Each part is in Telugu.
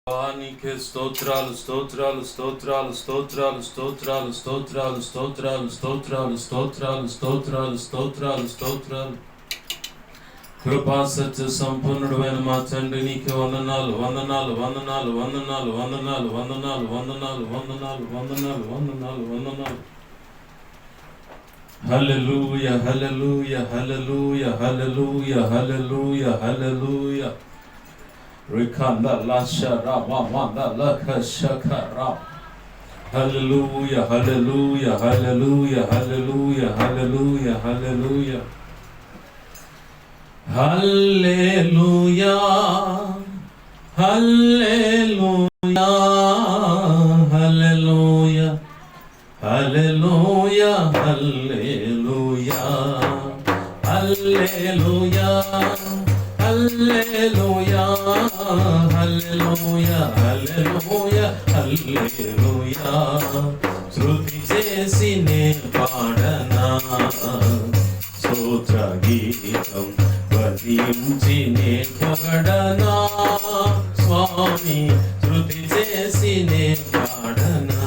నీకే స్తోత్రాలు స్తోత్రాలు స్తోత్రాలు స్తోత్రాలు స్తోత్రాలు స్తోత్రాలు స్తోత్రాలు స్తోత్రాలు స్తోత్రాలు స్తోత్రాలు స్తోత్రాలు స్తోత్రాలు కృపా సత్య సంపూర్ణుడైన మా తండ్రి నీకే వందనాలు వందనాలు వందనాలు వందనాలు వందనాలు వందనాలు వందనాలు వందనాలు వందనాలు వందనాలు వందనాలు. హల్లెలూయా హల్లెలూయా హల్లెలూయా హల్లెలూయా హల్లెలూయా హల్లెలూయా. Rikanda la shara manda la kashakara. Hallelujah, hallelujah, hallelujah, hallelujah, hallelujah, hallelujah. Hallelujah, hallelujah, hallelujah, hallelujah, hallelujah, hallelujah. Hallelujah, hallelujah, hallelujah, hallelujah. శృతి చేసి నే పాడనా స్తోత్ర గీతం వదించి నే పొగడనా స్వామి. శృతి చేసి నే పాడనా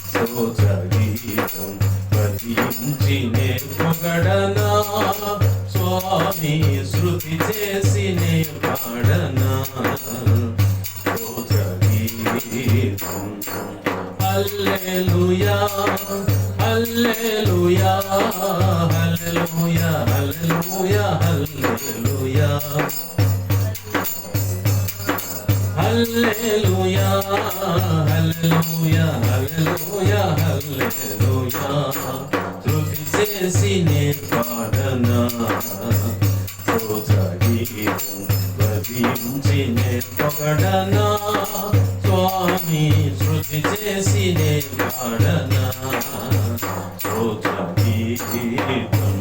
స్తోత్ర గీతం వదించి నే పొగడనా స్వామి. శృతి చేసి నే పాడనా స్తోత్ర గీతం. హల్లెలూయా హల్లెలూయా హల్లెలూయా హల్లెలూయా హల్లెలూయా హల్లెలూయా హల్లెలూయా హల్లెలూయా హల్లెలూయా. శృతి చేసి నే పాడనా స్తోత్ర గీతం వదించి నే పొగడనా స్వామి. శృతి చేసి నే పాడనా స్తోత్ర గీతం.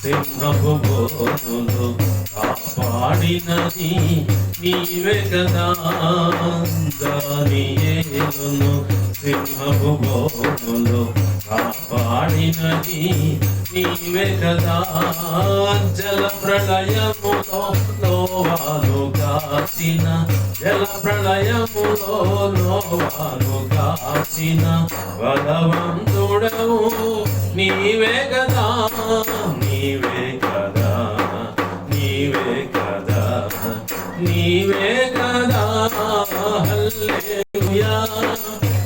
సింహపు బోనులు కాపాడినది నీవే కదా. దానియేలును సింహపు బోనులు కాపాడినది నీవే కదా. జల ప్రళయములో నోవాను కాచిన జల ప్రళయములో నోవాను కాచిన బలవంతుడవు నీవే కదా. నీవే కదా నీవే కదా నీవే కదా. హల్లెలూయా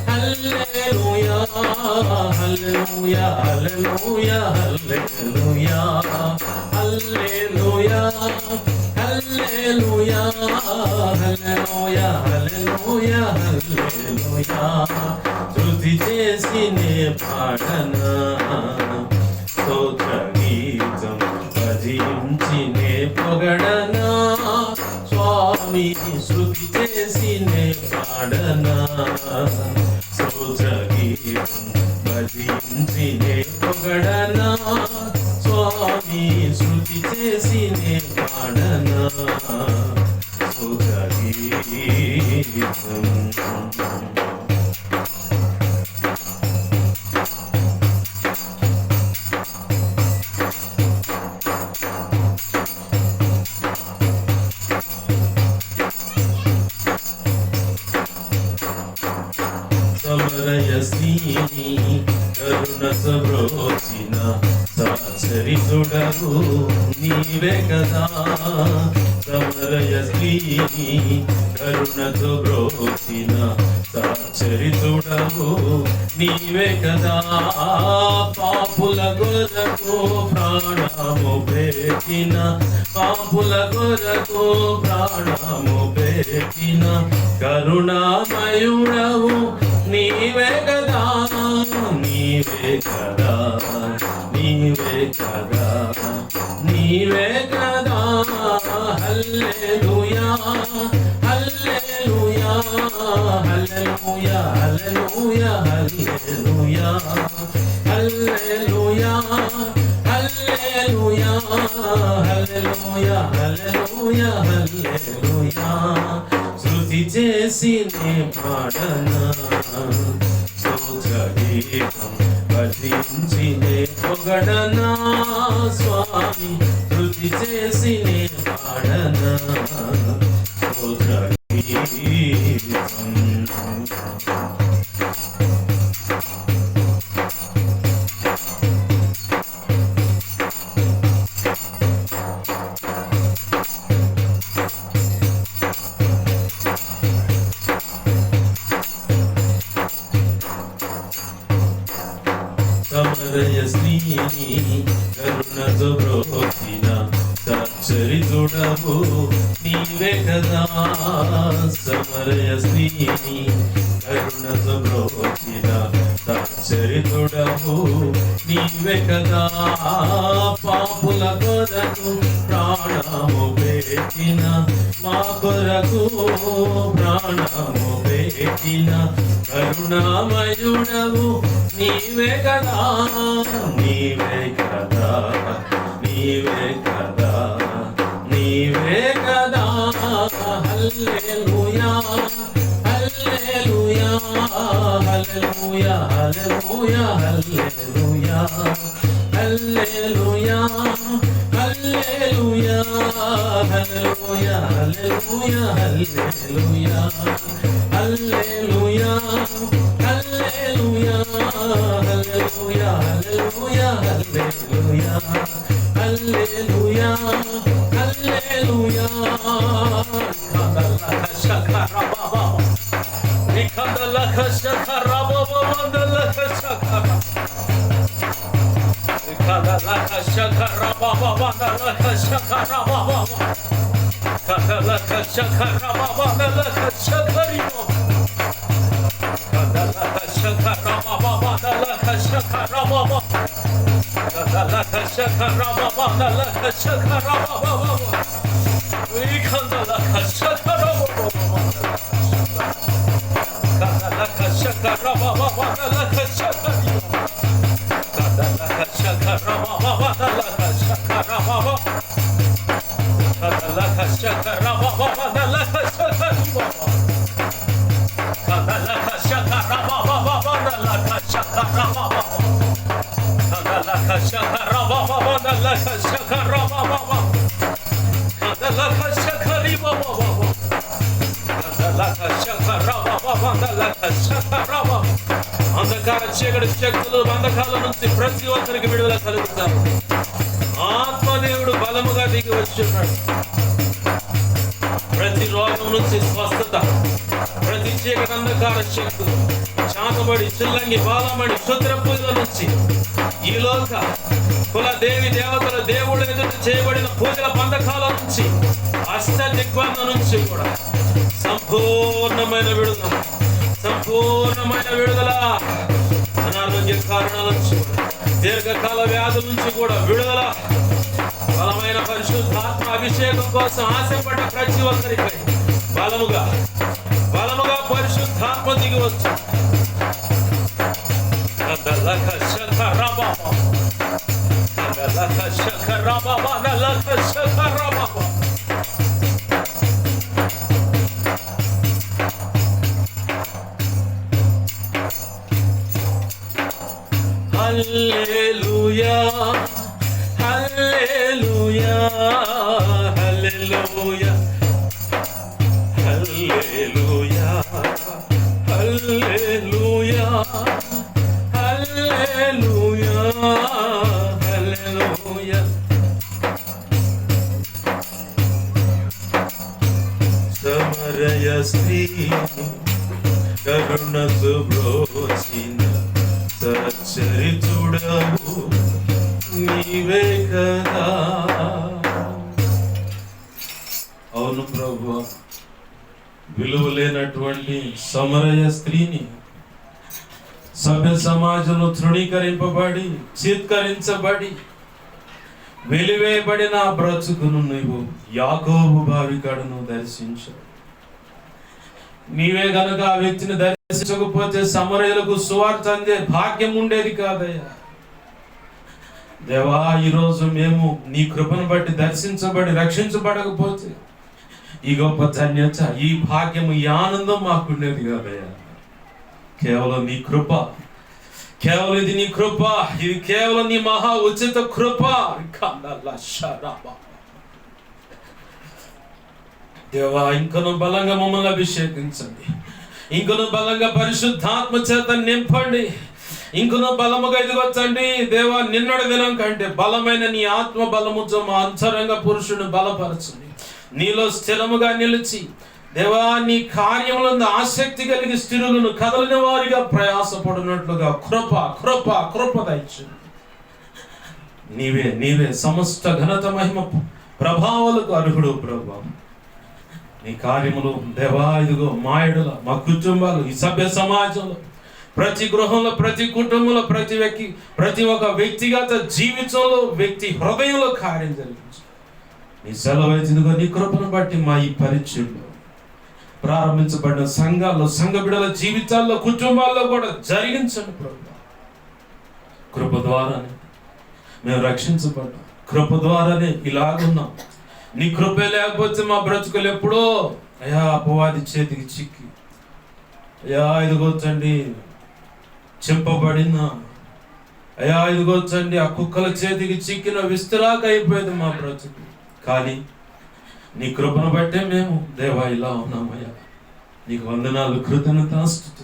హల్లెలూయా హల్లెలూయా హల్లెలూయా హల్లెలూయా హల్లెలూయా హల్లెలూయా హల్లెలూయా హల్లెలూయా హల్లెలూయా. శృతి చేసి నే పాడనా స్తోత్ర గీతం భజించి నే పొగడనా స్వామి. శృతి చేసి నే పాడనా స్తోత్ర గీతం భజించి నే పొగడనా స్వామి. శృతి చేసి నే పాడనా స్తోత్ర గీతం. సమరయశ్రీని కరుణ సబ్రోచిన సచరితుడవు నీవే కదా. సమరయశ్రీని కరుణతో బ్రోచిన సచరితుడవు నీవే కదా. పాపుల కొరకు ప్రాణము పెట్టిన పాపుల కొరకు ప్రాణము పెట్టిన కరుణామయుడవు నీవే కదా. నీవే కదా నీవే కదా నీవే కదా. హల్లెలూయా హల్లెలూయా హల్లెలూయా హల్లెలూయా హల్లెలూయా హల్లెలూయా చేసి నే పాడనా స్తోత్ర గీతం భజించి నే పొగడనా స్వామి స్తుతి చేసి నే పాడనా స్తోత్ర గీతం. సమరయ స్త్రీని కరుణతో బ్రోచిన సచ్చరితుడవు నీవే కదా సమరయ స్త్రీని కరుణతో బ్రోచిన సచ్చరితుడవు నీవే కదా పాపుల కొరకు ప్రాణము పెట్టిన మా కొరకు ప్రాణము పెట్టిన కరుణామయుడవు నీవే కదా నీవే కదా నీవే కదా నీవే కదా హల్లెలూయా హల్లెలూయా హల్లెలూయా హల్లెలూయా హల్లెలూయా హల్లెలూయా హల్లెలూయా హల్లెలూయా హల్లెలూయా హల్లెలూయా హల్లెలూయా హల్లెలూయా హల్లెలూయా హల్లెలూయా హల్లెలూయా హల్లెలూయా నిఖదలఖ శఖరబ వందలఖ శఖర నిఖదలఖ శఖరబ వందలఖ శఖరబ కదలఖ శఖరబ వందలఖ శఖరిబ కదలఖ శఖరబ వందలఖ శఖరబ కదలఖ శఖరబ వందలఖ శఖరబ నిఖదలఖ శఖరబ కదలఖ శఖరబ వందలఖ శఖరిబ కదలఖ శఖరబ వందలఖ శఖరబ కదలఖ శఖరబ వందలఖ శఖరిబ కదలఖ శఖరబ వందలఖ శఖరబ కదలఖ శఖరబ వందలఖ శఖరబ కదలఖ శఖరిబ కదలఖ శఖరబ వందలఖ శఖరబ అంధకార చీకటి శక్తులు బంధకాల నుంచి ప్రతి ఒక్కరికి విడుదల కలుగుతారు. ఆత్మదేవుడు బలముగా దిగి వచ్చున్నాడు. ప్రతి రోగం నుంచి స్వస్థత, ప్రతి చీకటి అంధకార శక్తులు చాతబడి చిల్లంగి బాలమడి క్షుద్రపూజల నుంచి ఈ లోక కుల దేవి దేవతల దేవుడు ఎదుట చేయబడిన పూజల బంధకాల నుంచి అష్ట దిగ్బంధ నుంచి కూడా సంపూర్ణమైన విడుదల, సంపూర్ణమైన విడుదల. అనారోగ్య కారణాల నుంచి, దీర్ఘకాల వ్యాధుల నుంచి కూడా విడుదల. బలమైన పరిశుద్ధాత్మ అభిషేకం కోసం ఆశపడ్డ ప్రతి ఒక్కరిపై బలముగా బలముగా పరిశుద్ధాత్మ దిగి వస్తుంది. కదలఖ శఖరబ కదలఖ శఖరబ కదలఖ శఖరబ హల్లెలూయా హల్లెలూయా హల్లెలూయా హల్లెలూయా హల్లెలూయా హల్లెలూయా హల్లెలూయా. సమరయ స్త్రీ కరుణతో బ్రోచిన సచ్చరితుడవు నీవే కదా. అవును ప్రభువా, విలువ లేనటువంటి సమరయ స్త్రీని సభ్య సమాజంలో తృణీకరింపబడి చిత్కరించబడి వెలివేయబడిన ఆ బ్రతుకును నువ్వు యాకోబు బావికాడను దర్శించావు. నీవే గనుక ఆ వ్యక్తిని దర్శించకపోతే సమరయులకు సువార్త అందే భాగ్యం ఉండేది కాదయ్యా. దేవా, ఈరోజు మేము నీ కృపను బట్టి దర్శించబడి రక్షించబడకపోతే ఈ గొప్ప ధన్యత, ఈ భాగ్యము, ఈ ఆనందం మాకుండేది కదయ్యా. కేవలం నీ కృప, కేవలం ఇది నీ కృప, ఇది కేవలం నీ మహా ఉచిత కృప. దేవా, ఇంకను బలంగా మమ్మల్ని అభిషేకించండి, ఇంకను బలంగా పరిశుద్ధాత్మ చేత నింపండి, ఇంకను బలముగా ఎదుగొచ్చండి. దేవా, నిన్నటి దినం కంటే బలమైన నీ ఆత్మ బలముతో మా అంతరంగ పురుషుని బలపరచండి. నీలో స్థిరముగా నిలిచి దేవా, నీ కార్యములందు ఆసక్తి కలిగి స్థిరులను కదలని వారిగా ప్రయాసపడినట్లుగా కృప కృప కృప దయచేయండి. నీవే నీవే సమస్త ఘనత మహిమ ప్రభావాలకు అర్హుడు ప్రభా. నీ కార్యములు దేవా, ఇదిగో మా ఎడల, మా కుటుంబాలు, ఈ సభ్య సమాజంలో, ప్రతి గృహంలో, ప్రతి కుటుంబంలో, ప్రతి ఒక్క వ్యక్తిగత జీవితంలో, వ్యక్తి హృదయంలో కార్యం జరిగించు. నీ సెలవు ఇదిగో నీ కృపను బట్టి మా ఈ పరిచయంలో ప్రారంభించబడిన సంఘాల్లో, సంఘ బిడ్డల జీవితాల్లో, కుటుంబాల్లో కూడా జరిగించండి ప్రభు. కృప ద్వారానే మేము రక్షించబడ్డాం, కృప ద్వారానే ఇలాగున్నాం. నీ కృపే లేకపోతే మా బ్రతుకులు ఎప్పుడో అయ్యా అపవాది చేతికి చిక్కి అయ్యా ఇదిగోచ్చండి చింపబడిన, అయ్యా ఇదిగోచ్చండి ఆ కుక్కల చేతికి చిక్కిన విస్తరాక అయిపోయింది మా బ్రతుకు. కానీ నీ కృపను బట్టే మేము దేవా ఇలా ఉన్నామయ్యా. నీకు వందనాలు, కృతజ్ఞతాస్తుతి.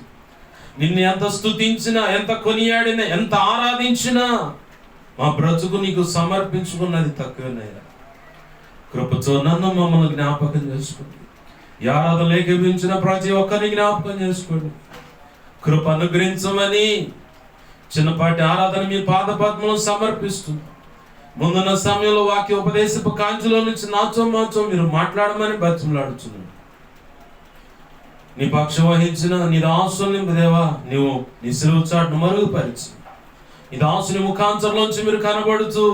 నిన్ను ఎంత స్తుతించినా, ఎంత కొనియాడినా, ఎంత ఆరాధించినా మా బ్రతుకు నీకు సమర్పించుకున్నది తక్కువనయ్యా. కృపతో నన్ను మమ్మల్ని జ్ఞాపకం చేసుకోండి. ఈ ఆరాధన ఏకీభవించిన ప్రతి ఒక్కరిని జ్ఞాపకం చేసుకోండి. కృప అనుగ్రహించమని చిన్నపాటి ఆరాధన మీ పాద పద్మలో సమర్పిస్తుంది. ముందున్న సమయంలో వాక్య ఉపదేశపు కాంచులో నుంచి నాచో మాచో మీరు మాట్లాడమని బతిమలాడుచున్నాను. నీ పక్షం వహించిన నీ దాసుని దేవా, నీవు నీ సిలువ చాటును మరుగుపరిచి ఈ దాసుని ముఖాంతరంలోంచి మీరు కనబడుతూ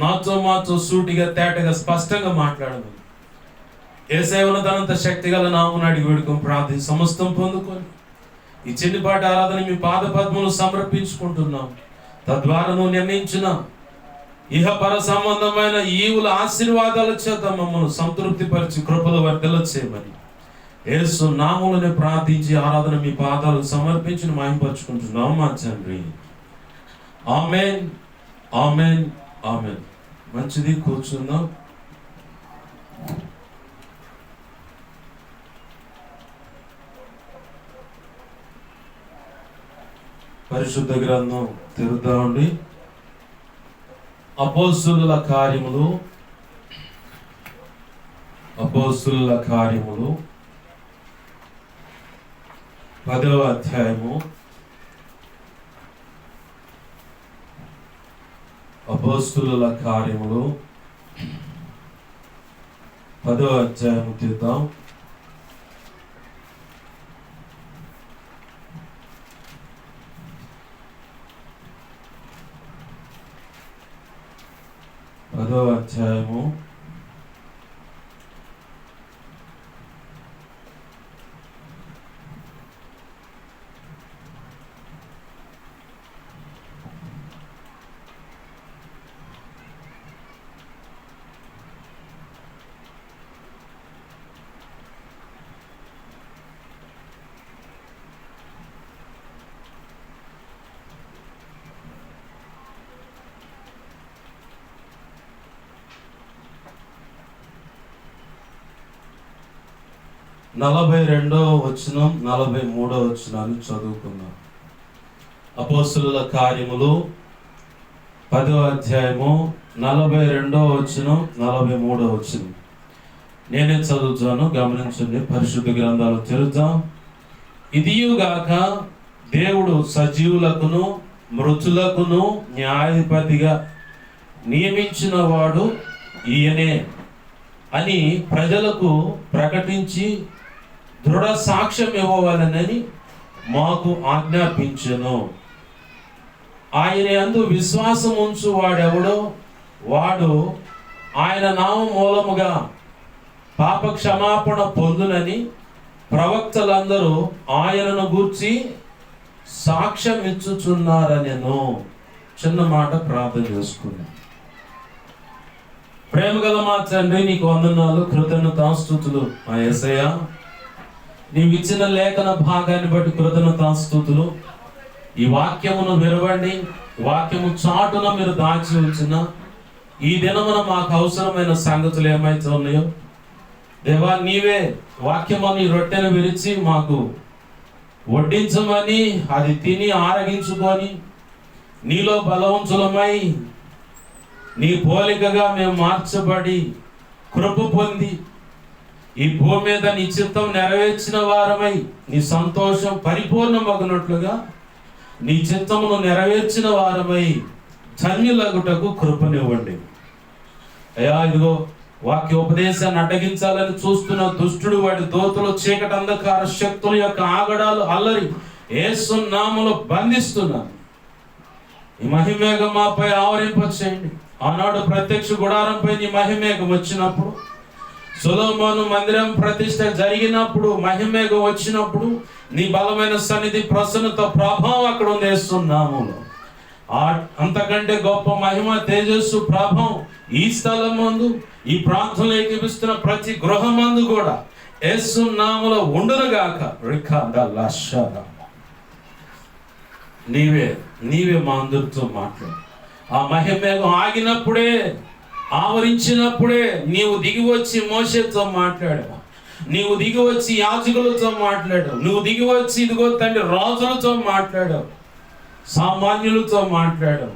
నాతో మాతో సూటిగా తేటగా స్పష్టంగా మాట్లాడమని యేసేవన తనంత శక్తి గల నామమున అడిగి వేడుకొని ప్రార్థించి సమస్తం పొందుకొని ఈ చిన్నపాటి ఆరాధన మీ పాద పద్మలు సమర్పించుకుంటున్నాం. తద్వారా నువ్వు నిర్ణయించిన ఇహపర సంబంధమైన ఈవుల ఆశీర్వాదాల చేత మమ్మల్ని సంతృప్తి పరిచి కృపలు వర్ధల చేయమని యేసు నామములోనే ప్రార్థించి ఆరాధన మీ పాదాలకు సమర్పించి మహిమపరుచుకుంటున్నాం మా తండ్రి. ఆమేన్, ఆమేన్, ఆమేన్. మంచిది, కూర్చుందాం. పరిశుద్ధ గ్రంథం తెరుద్దామండి. అపోస్తలుల కార్యములు, అపోస్తలుల కార్యములు 10వ అధ్యాయము. అపోస్తలుల కార్యములు 10వ అధ్యాయము తీద్దాం. పదవ అధ్యాయము 42వ వచనం 43వ వచనాన్ని చదువుకుందాం. అపోస్తలుల కార్యములు 10వ అధ్యాయము 42వ వచనం 43వ వచనం నేనే చదువుతాను, గమనించండి. పరిశుద్ధ గ్రంథాలు తెరుద్దాం. ఇదియుగాక దేవుడు సజీవులకును మృతులకును న్యాయాధిపతిగా నియమించిన వాడు ఈయనే అని ప్రజలకు ప్రకటించి దృఢ సాక్ష్యం ఇవ్వవాలనని మాకు ఆజ్ఞాపించెను. ఆయన యందు విశ్వాసం ఉంచు వాడెవడో వాడు ఆయన నామం మూలముగా పాప క్షమాపణ పొందునని ప్రవక్తలందరూ ఆయనను గూర్చి సాక్ష్యం ఇచ్చుచున్నారనెను. చిన్న మాట ప్రార్థన చేసుకున్నాం. ప్రేమ గల మా తండ్రి, నీకు వందనాలు, కృతజ్ఞతాస్తుతులు. మా యేసయ్య, నీవు ఇచ్చిన లేఖన భాగాన్ని బట్టి కృతజ్ఞతాస్తుతులు. ఈ వాక్యమును విరవండి, వాక్యము చాటున మీరు దాచి ఉంచిన ఈ దినమున మాకు అవసరమైన సంగతులు ఏమైతే ఉన్నాయో దేవా, నీవే వాక్యమని రొట్టెను విరిచి మాకు వడ్డించమని, అది తిని ఆరగించుకొని నీలో బలవంతులమై నీ పోలికగా మేము మార్చబడి కృప పొంది ఈ భూమి మీద నీ చిత్తం నెరవేర్చిన వారమై నీ సంతోషం పరిపూర్ణమగునట్లుగా నీ చిత్తమును నెరవేర్చిన వారమై ధన్యులగుటకు కృపనివ్వండి అయ్యా. ఇదిగో వాక్యోపదేశాన్ని అడ్డగించాలని చూస్తున్న దుష్టుడు, వాడి దోతలు, చీకటి అంధకార శక్తుల యొక్క ఆగడాలు, అల్లరి యేసు నామములో బంధిస్తున్నాను. ఈ మహిమేఘం మాపై ఆవరింపచేయండి. ఆనాడు ప్రత్యక్ష గుడారంపై నీ మహిమేఘం వచ్చినప్పుడు, సొలొమోను మందిరం ప్రతిష్ఠ జరిగినప్పుడు, మహిమేఘం వచ్చినప్పుడు నీ బలమైన సన్నిధి, ప్రసన్నత, ప్రభావం అక్కడ ఉంది యేసు నామములో. అంతకంటే గొప్ప మహిమ, తేజస్సు, ప్రభావం ఈ స్థలం మందు, ఈ ప్రాంతంలో ఏకీపిస్తున్న ప్రతి గృహమందు కూడా యేసు నామములో ఉండునుగాక. నీవే మా అందరితో మాట్లాడు. ఆ మహిమేఘం ఆగినప్పుడే, ఆవరించినప్పుడే నీవు దిగి వచ్చి మోషేతో మాట్లాడావు, నీవు దిగి వచ్చి యాజకులతో మాట్లాడావు, నువ్వు దిగి వచ్చి ఇదిగో తండ్రి రాజులతో మాట్లాడావు, సామాన్యులతో మాట్లాడావు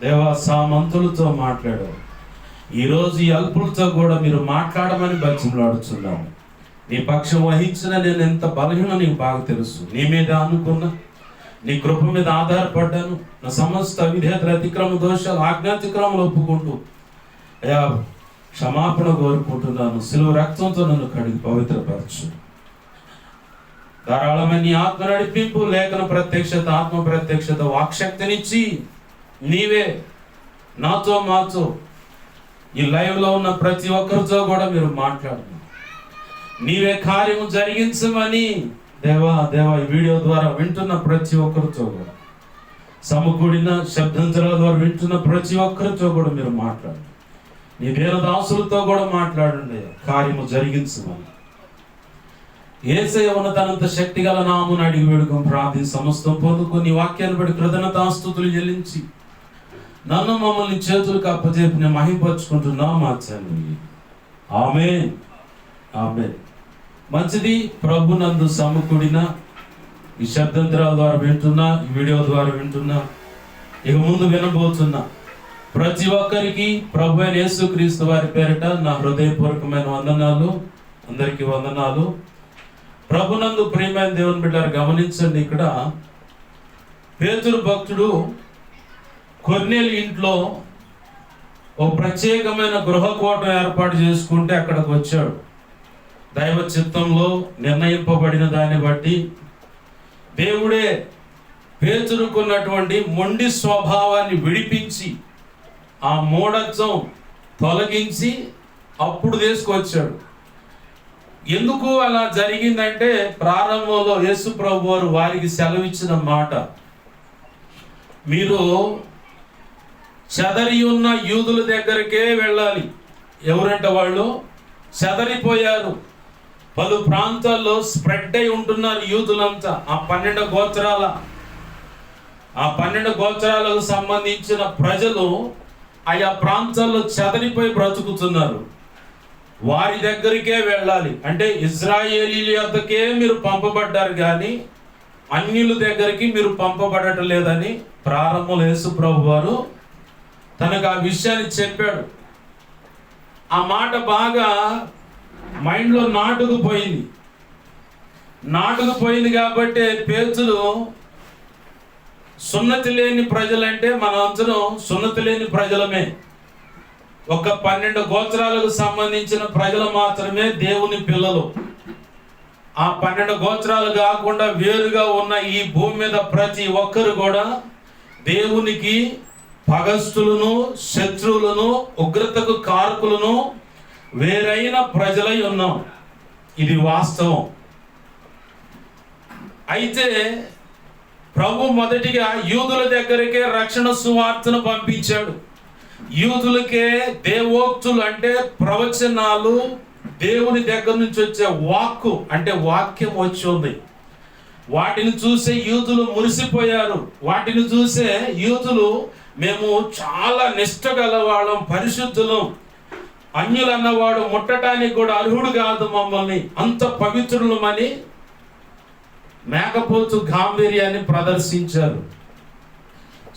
దేవా, సామంతులతో మాట్లాడావు. ఈరోజు ఈ అల్పులతో కూడా మీరు మాట్లాడమని బతిమలాడుచున్నాము. నీ పక్షం వహించిన నేను ఎంత బలహీనో నీకు బాగా తెలుసు. నీ మీద అనుకున్నా, నీ కృప మీద ఆధారపడ్డాను. నా సమస్త విధేయతల, అతిక్రమ దోషాలు, ఆజ్ఞాతిక్రమలు ఒప్పుకుంటూ అయ్యా క్షమాపణ కోరుకుంటున్నాను. సిలువ రక్తంతో నన్ను కడిగి పవిత్రపరచు. ధారాళమైన నీ ఆత్మ నడిపింపు, లేఖన ప్రత్యక్షత, ఆత్మ ప్రత్యక్షత, వాక్శక్తినిచ్చి నీవే నాతో, మాతో, ఈ లైవ్లో ఉన్న ప్రతి ఒక్కరితో కూడా మీరు మాట్లాడు. నీవే కార్యము జరిగించమని దేవా, ఈ వీడియో ద్వారా వింటున్న ప్రతి ఒక్కరితో కూడా, సమకూడిన శబ్దంతరాల ద్వారా వింటున్న ప్రతి ఒక్కరితో కూడా మీరు మాట్లాడు. నీ దేవదాసులతో కూడా మాట్లాడండి, కార్యము జరిగించమని. యేసయ్య ఉన్నతనంత శక్తి గల నామమున అడిగి వేడుకం ప్రార్థి సమస్తం పొందుకొని వాక్యాన్ని బట్టి కృతజ్ఞతాస్తుతులు చెల్లించి నన్ను మమ్మల్ని చేతులకు అప్పజెప్పి నేను మహింపరుచుకుంటున్నా మా తండ్రి. ఆమేన్, ఆమేన్. మంచిది. ప్రభునందు సమకూడిన ఈ శబ్దంతరాల ద్వారా వింటున్నా, ఈ వీడియో ద్వారా వింటున్నా, ఇక ముందు వినబోతున్నా ప్రతి ఒక్కరికి ప్రభు అయిన యేసుక్రీస్తు వారి పేరిట నా హృదయపూర్వకమైన వందనాలు. అందరికీ వందనాలు. ప్రభునందు ప్రియమైన దేవుని బిడ్డలారా, గమనించండి. ఇక్కడ పేతురు భక్తుడు కొర్నేలి ఇంట్లో ఓ ప్రత్యేకమైన గృహకోటం ఏర్పాటు చేసుకుంటే అక్కడికి వచ్చాడు. దైవ చిత్తంలో నిర్ణయింపబడిన దాన్ని బట్టి దేవుడే పేతురుకున్నటువంటి మొండి స్వభావాన్ని విడిపించి ఆ మూఢత్వం తొలగించి అప్పుడు తీసుకొచ్చాడు. ఎందుకు అలా జరిగిందంటే, ప్రారంభంలో యేసు ప్రభు వారు వారికి సెలవిచ్చిన మాట, మీరు చెదరి ఉన్న యూదుల దగ్గరికే వెళ్ళాలి. ఎవరంటే వాళ్ళు చెదరిపోయారు, పలు ప్రాంతాల్లో స్ప్రెడ్ అయి ఉంటున్నారు యూదులంతా. ఆ 12 గోత్రాలకు సంబంధించిన ప్రజలు ఆయా ప్రాంతాల్లో చెదరిపోయి బ్రతుకుతున్నారు. వారి దగ్గరికే వెళ్ళాలి. అంటే ఇజ్రాయేలీల యొద్దకే మీరు పంపబడ్డారు, కానీ అన్యుల దగ్గరికి మీరు పంపబడటం లేదని ప్రారంభంలో యేసు ప్రభు వారు తనకు ఆ విషయాన్ని చెప్పాడు. ఆ మాట బాగా మైండ్లో నాటుకుపోయింది కాబట్టి పేతురు సున్నతి లేని ప్రజలంటే మన అందరం సున్నతి లేని ప్రజలమే. ఒక 12 గోత్రాలకు సంబంధించిన ప్రజలు మాత్రమే దేవుని పిల్లలు. ఆ 12 గోత్రాలు కాకుండా వేరుగా ఉన్న ఈ భూమి మీద ప్రతి ఒక్కరు కూడా దేవునికి పగస్తులను, శత్రువులను, ఉగ్రతకు కారకులను, వేరైన ప్రజలై ఉన్నాం. ఇది వాస్తవం. అయితే ప్రభు మొదటిగా యూదుల దగ్గరికే రక్షణ సువార్తను పంపించాడు. యూదులకే దేవోక్తులు అంటే ప్రవచనాలు, దేవుని దగ్గర నుంచి వచ్చే వాక్కు అంటే వాక్యం వచ్చి ఉంది. వాటిని చూసే యూదులు మురిసిపోయారు. వాటిని చూసే యూదులు మేము చాలా నిష్ఠ గలవాళ్ళం, పరిశుద్ధులం, అన్యులు అన్నవాడు ముట్టడానికి కూడా అర్హుడు కాదు, మమ్మల్ని అంత పవిత్రులమని మేకపోతు గాంభీర్యాన్ని ప్రదర్శించారు.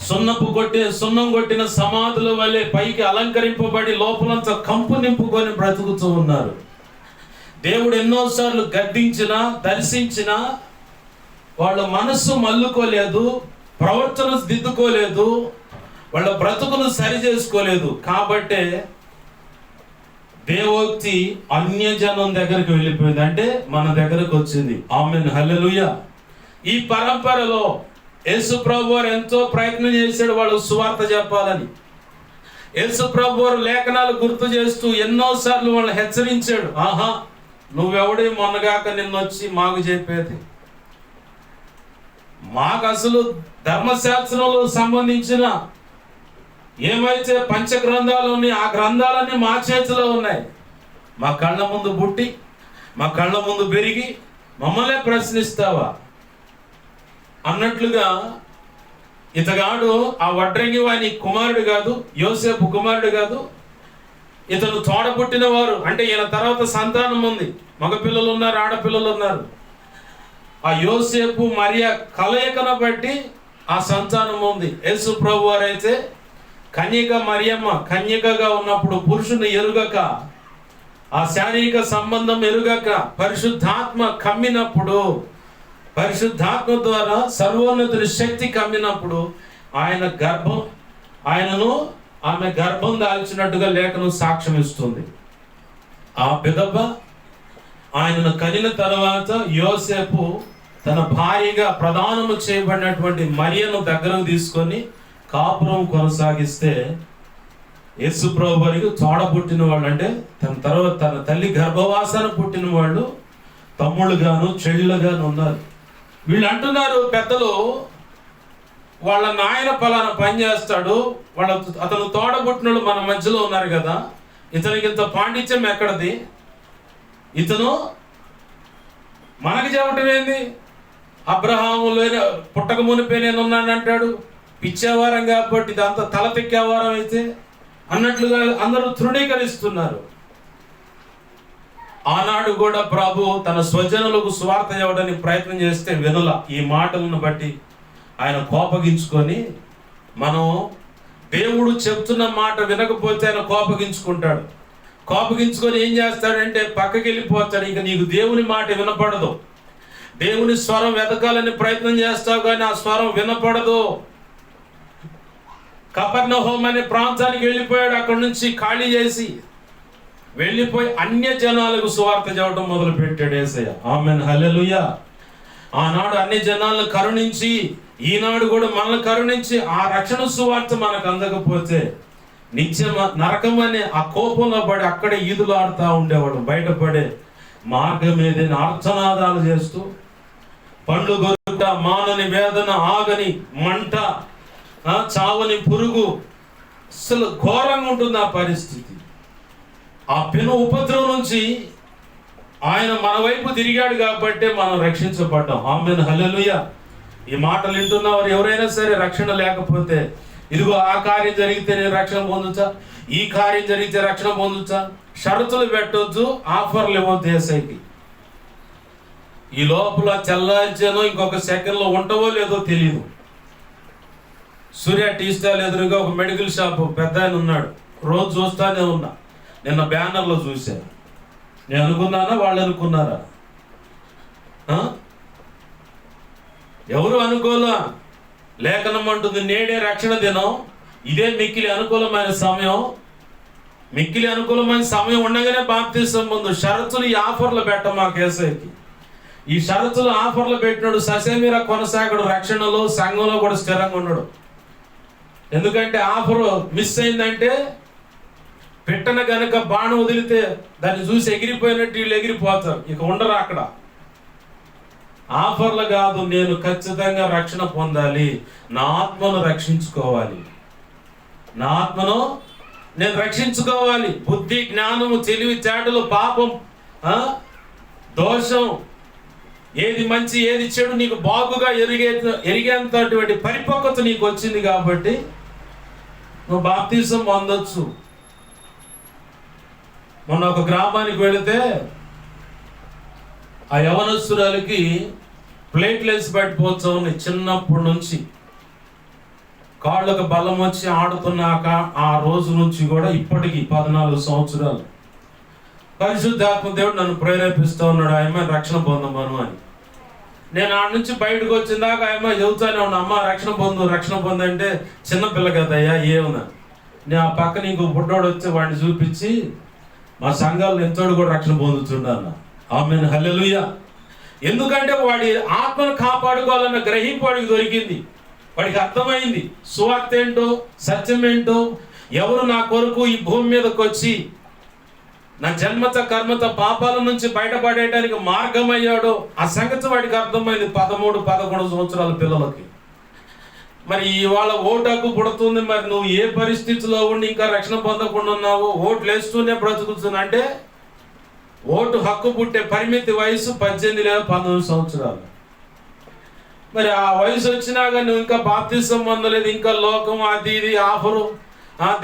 సున్నం కొట్టిన సమాధుల వలె పైకి అలంకరింపబడి లోపలంతా కంపు నింపుకొని బ్రతుకుతూ ఉన్నారు. దేవుడు ఎన్నోసార్లు గద్దించినా దర్శించినా వాళ్ళ మనస్సు మల్లుకోలేదు, ప్రవర్తన దిద్దుకోలేదు, వాళ్ళ బ్రతుకును సరి చేసుకోలేదు. కాబట్టే దేవోక్తి అన్యజనం దగ్గరికి వెళ్ళిపోయింది, అంటే మన దగ్గరకు వచ్చింది. ఆమేన్, హల్లెలూయా. ఈ పరంపరలో యేసు ప్రభు వారు ఎంతో ప్రయత్నం చేశాడు వాళ్ళకు సువార్త చెప్పాలని. యేసు ప్రభు వారు లేఖనాలు గుర్తు చేస్తూ ఎన్నోసార్లు వాళ్ళని హెచ్చరించాడు. ఆహా, నువ్వెవడే మొన్నగాక నిన్నొచ్చి మాకు చెప్పేది? మాకు అసలు ధర్మశాస్త్రంలో సంబంధించిన ఏమైతే పంచ గ్రంథాలు ఉన్నాయి, ఆ గ్రంథాలన్నీ మా చేతిలో ఉన్నాయి. మా కళ్ళ ముందు పుట్టి, మా కళ్ళ ముందు పెరిగి మమ్మల్నే ప్రశ్నిస్తావా అన్నట్లుగా ఇతగాడు ఆ వడ్రంగి వాని కుమారుడు కాదు, యోసేపు కుమారుడు కాదు. ఇతను తోడబుట్టిన వారు, అంటే ఈయన తర్వాత సంతానం ఉంది, మగపిల్లలు ఉన్నారు, ఆడపిల్లలు ఉన్నారు. ఆ యోసేపు మరియా కలయికను బట్టి ఆ సంతానం ఉంది. యేసు ప్రభు వారైతే కన్యక మరియమ్మ కన్యకగా ఉన్నప్పుడు పురుషుని ఎరుగక, ఆ శారీరక సంబంధం ఎరుగక పరిశుద్ధాత్మ కమ్మినప్పుడు, పరిశుద్ధాత్మ ద్వారా సర్వోన్నతుని శక్తి కమ్మినప్పుడు ఆమె గర్భం దాల్చినట్టుగా లేఖనం సాక్ష్యం ఇస్తుంది. ఆ పిదప ఆయనను కనిన తర్వాత యోసేపు తన భార్యగా ప్రదానము చేయబడినటువంటి మరియను దగ్గరకు తీసుకొని కాపురం కొనసాగిస్తే, యేసు ప్రభు వారికి తోడబుట్టిన వాళ్ళు, అంటే తన తర్వాత తన తల్లి గర్భవాసన పుట్టిన వాళ్ళు తమ్ముళ్ళుగాను చెళ్ళుగాను ఉన్నారు. వీళ్ళు అంటున్నారు పెద్దలు, వాళ్ళ నాయన పలానా పని చేస్తాడు, అతను తోడబుట్టినోళ్ళు మన మధ్యలో ఉన్నారు కదా, ఇతనికి ఇంత పాండిత్యం ఎక్కడది? ఇతను మనకి చెప్పటం ఏంది? అబ్రహాము పుట్టక మునిపే నేను ఉన్నాను అంటాడు. పిచ్చేవారం కాబట్టి ఇదంతా తల తెక్కేవారం అయితే అన్నట్లుగా అందరూ తృణీకరిస్తున్నారు. ఆనాడు కూడా ప్రభు తన స్వజనులకు స్వార్థ ఇవ్వడానికి ప్రయత్నం చేస్తే వినుల. ఈ మాటలను బట్టి ఆయన కోపగించుకొని, మనం దేవుడు చెప్తున్న మాట వినకపోతే ఆయన కోపగించుకుంటాడు. కోపగించుకొని ఏం చేస్తాడంటే పక్కకి వెళ్ళిపోతాడు. ఇక నీకు దేవుని మాట వినపడదు, దేవుని స్వరం వెతకాలని ప్రయత్నం చేస్తావు కానీ ఆ స్వరం వినపడదు. కపెర్నహూము అనే ప్రాంతానికి వెళ్ళిపోయాడు. అక్కడి నుంచి ఖాళీ చేసి వెళ్ళిపోయి అన్య జనాలకు సువార్త చెప్పడం మొదలు పెట్టాడు యేసయ్య. ఆమేన్, హల్లెలూయా. ఆనాడు అన్ని జనాలను కరుణించి ఈనాడు కూడా మనల్ని కరుణించి ఆ రక్షణ సువార్త మనకు అందకపోతే నిత్య నరకం అనే ఆ కోపంలో పడి అక్కడే ఈదులు ఆడుతూ ఉండేవాడు. బయటపడే మార్గం ఏదైనా ఆర్తనాదాలు చేస్తూ, పండ్లు గొరుట, మానని వేదన, ఆగని మంట, చావని పురుగు, అసలు ఘోరంగా ఉంటుంది ఆ పరిస్థితి. ఆ పెను ఉపద్రవం నుంచి ఆయన మన వైపు తిరిగాడు కాబట్టి మనం రక్షించబడ్డాం. ఆమేన్, హల్లెలూయా. ఈ మాటలు వింటున్నవారు ఎవరైనా సరే రక్షణ లేకపోతే, ఇదిగో ఆ కార్యం జరిగితే నేను రక్షణ పొందుతా, ఈ కార్యం జరిగితే రక్షణ పొందుతా, షరతులు పెట్టొద్దు, ఆఫర్లు ఇవ్వద్దు యేసయ్యకి. ఈ లోపల తెల్లార్చానో ఇంకొక సెకండ్లో ఉంటావో లేదో తెలియదు. సూర్య టీ స్టాల్ ఎదురుగా ఒక మెడికల్ షాప్ పెద్ద ఆయన ఉన్నాడు. రోజు చూస్తానే ఉన్నా. నిన్న బ్యానర్లో చూశాను. నేను అనుకున్నానా, వాళ్ళు అనుకున్నారా? ఎవరు అనుకోలా. లేఖనం అంటుంది నేడే రక్షణ దినం, ఇదే మిక్కిలి అనుకూలమైన సమయం. మిక్కిలి అనుకూలమైన సమయం ఉండగానే బాప్తిసం ముందు షరతులు, ఈ ఆఫర్లు పెట్ట మా యేసయ్యకి. ఈ షరతులు ఆఫర్లు పెట్టినాడు ససేమిరా కొనసాగడు, రక్షణలో సంఘంలో కూడా స్థిరంగా ఉన్నాడు. ఎందుకంటే ఆఫర్ మిస్ అయిందంటే, పెట్టన గనక బాణం వదిలితే దాన్ని చూసి ఎగిరిపోయినట్టు వీళ్ళు ఎగిరిపోతారు, ఇక ఉండరు అక్కడ. ఆఫర్లు కాదు, నేను ఖచ్చితంగా రక్షణ పొందాలి, నా ఆత్మను రక్షించుకోవాలి, నా ఆత్మను నేను రక్షించుకోవాలి. బుద్ధి, జ్ఞానము, తెలివి, తేటలు, పాపం, దోషం, ఏది మంచి ఏది చెడు నీకు బాగుగా ఎరిగేంతటువంటి పరిపక్వత నీకు వచ్చింది కాబట్టి నువ్వు బాప్తిసం పొందొచ్చు. మొన్న ఒక గ్రామానికి వెళితే ఆ యవనస్తురాలకి ప్లేట్లెస్ పట్టిపోతూ ఉన్నాయి. చిన్నప్పటి నుంచి కాళ్ళకు బలం వచ్చి ఆడుతున్నాక ఆ రోజు నుంచి కూడా ఇప్పటికీ 14 సంవత్సరాలు పరిశుద్ధాత్మ దేవుడు నన్ను ప్రేరేపిస్తూ ఉన్నాడు, ఆయమ్మ రక్షణ పొందమను అని. నేను ఆడ నుంచి బయటకు వచ్చిన దాకా ఆయమ్మ చెబుతానే ఉన్నా, అమ్మ రక్షణ పొందంటే చిన్నపిల్ల కదయ్యా ఏమన్నా. నేను ఆ పక్కన ఇంకో బుడ్డోడు వచ్చి వాడిని చూపించి మా సంఘాలను ఎంతోడు కూడా రక్షణ పొందుతుండన్న. ఆమేన్, హల్లెలూయా. ఎందుకంటే వాడి ఆత్మను కాపాడుకోవాలన్న గ్రహింపు వాడికి దొరికింది. వాడికి అర్థమైంది సువార్త ఏంటో, సత్యం ఏంటో, ఎవరు నా కొరకు ఈ భూమి మీదకి వచ్చి నా జన్మత కర్మత పాపాల నుంచి బయటపడేయడానికి మార్గం అయ్యాడో ఆ సంగతి వాడికి అర్థమైంది 13-11 సంవత్సరాల పిల్లలకి. మరి ఇవాళ ఓటు హక్కు పుడుతుంది, మరి నువ్వు ఏ పరిస్థితిలో ఉండి ఇంకా రక్షణ పొందకుండా ఉన్నావు? ఓట్లు వేస్తూనే బ్రతుకుతున్నా అంటే ఓటు హక్కు పుట్టే పరిమితి వయసు 18 లేదా 19 సంవత్సరాలు. మరి ఆ వయసు వచ్చినా కానీ నువ్వు ఇంకా బాప్తిసం పొందలేదు, ఇంకా లోకం అది ఇది ఆఫరు,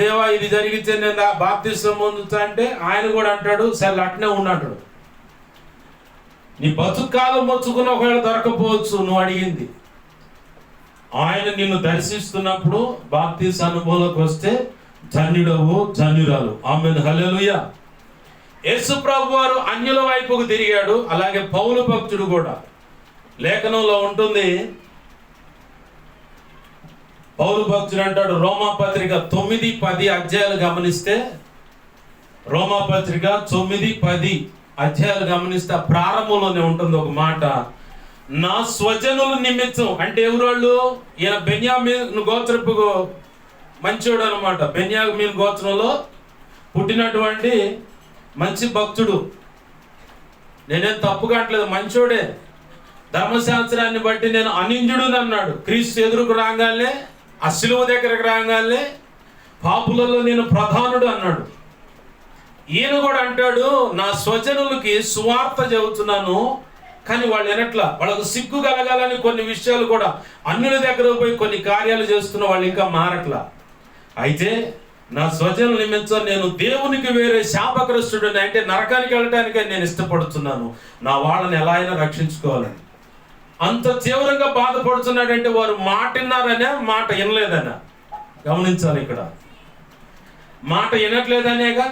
దేవా ఇది జరిగితే నేను ఆ బాప్తిసం పొందుతా అంటే ఆయన కూడా అంటాడు సరే అట్నే ఉన్నాడు. నీ బతుకాలం మొచ్చుకున్న ఒకవేళ దొరకపోవచ్చు నువ్వు అడిగింది. ఆయన నిన్ను దర్శిస్తున్నప్పుడు బాప్తిస అనుభవంలోకి వస్తే ధన్యుడవు, ధన్యురాలు. ఆమేన్, హల్లెలూయా. యేసు ప్రభు వారు అన్యుల వైపుకు తిరిగాడు. అలాగే పౌలు భక్తుడు కూడా లేఖనంలో ఉంటుంది. పౌలు భక్తుడు అంటాడు, రోమాపత్రిక 9-10 అధ్యాయాలు గమనిస్తే, రోమాపత్రిక 9-10 అధ్యాయాలు గమనిస్తే ప్రారంభంలోనే ఉంటుంది ఒక మాట, నా స్వజనుల నిమిత్తం. అంటే ఎవరోళ్ళు? ఈయన బెన్యామీను గోత్రపు మంచోడు అనమాట. బెన్యామీను గోత్రంలో పుట్టినటువంటి మంచి భక్తుడు. నేనేం తప్పుగా అంటలేదు, మంచోడే. ధర్మశాస్త్రాన్ని బట్టి నేను అనింజుడు అన్నాడు. క్రీస్తు ఎదురుకు రాగానే, ఆ శిలువ దగ్గరకు రాగానే పాపులలో నేను ప్రధానుడు అన్నాడు. ఈయన కూడా అంటాడు, నా స్వజనులకి సువార్త చెబుతున్నాను కానీ వాళ్ళు వినట్లా, వాళ్ళకు సిగ్గు కలగాలని కొన్ని విషయాలు కూడా అన్యుల దగ్గర పోయి కొన్ని కార్యాలు చేస్తున్న వాళ్ళు ఇంకా మారట్లా. అయితే నా స్వజనుల నిమిత్తం నేను దేవునికి వేరే శాపగ్రస్తుడిని, అంటే నరకానికి వెళ్ళటానికే నేను ఇష్టపడుతున్నాను, నా వాళ్ళని ఎలా అయినా రక్షించుకోవాలని. అంత తీవ్రంగా బాధపడుతున్నాడంటే వారు మాట విన్నారనే, మాట వినలేదనే గమనించాలి. ఇక్కడ మాట వినట్లేదనేగా,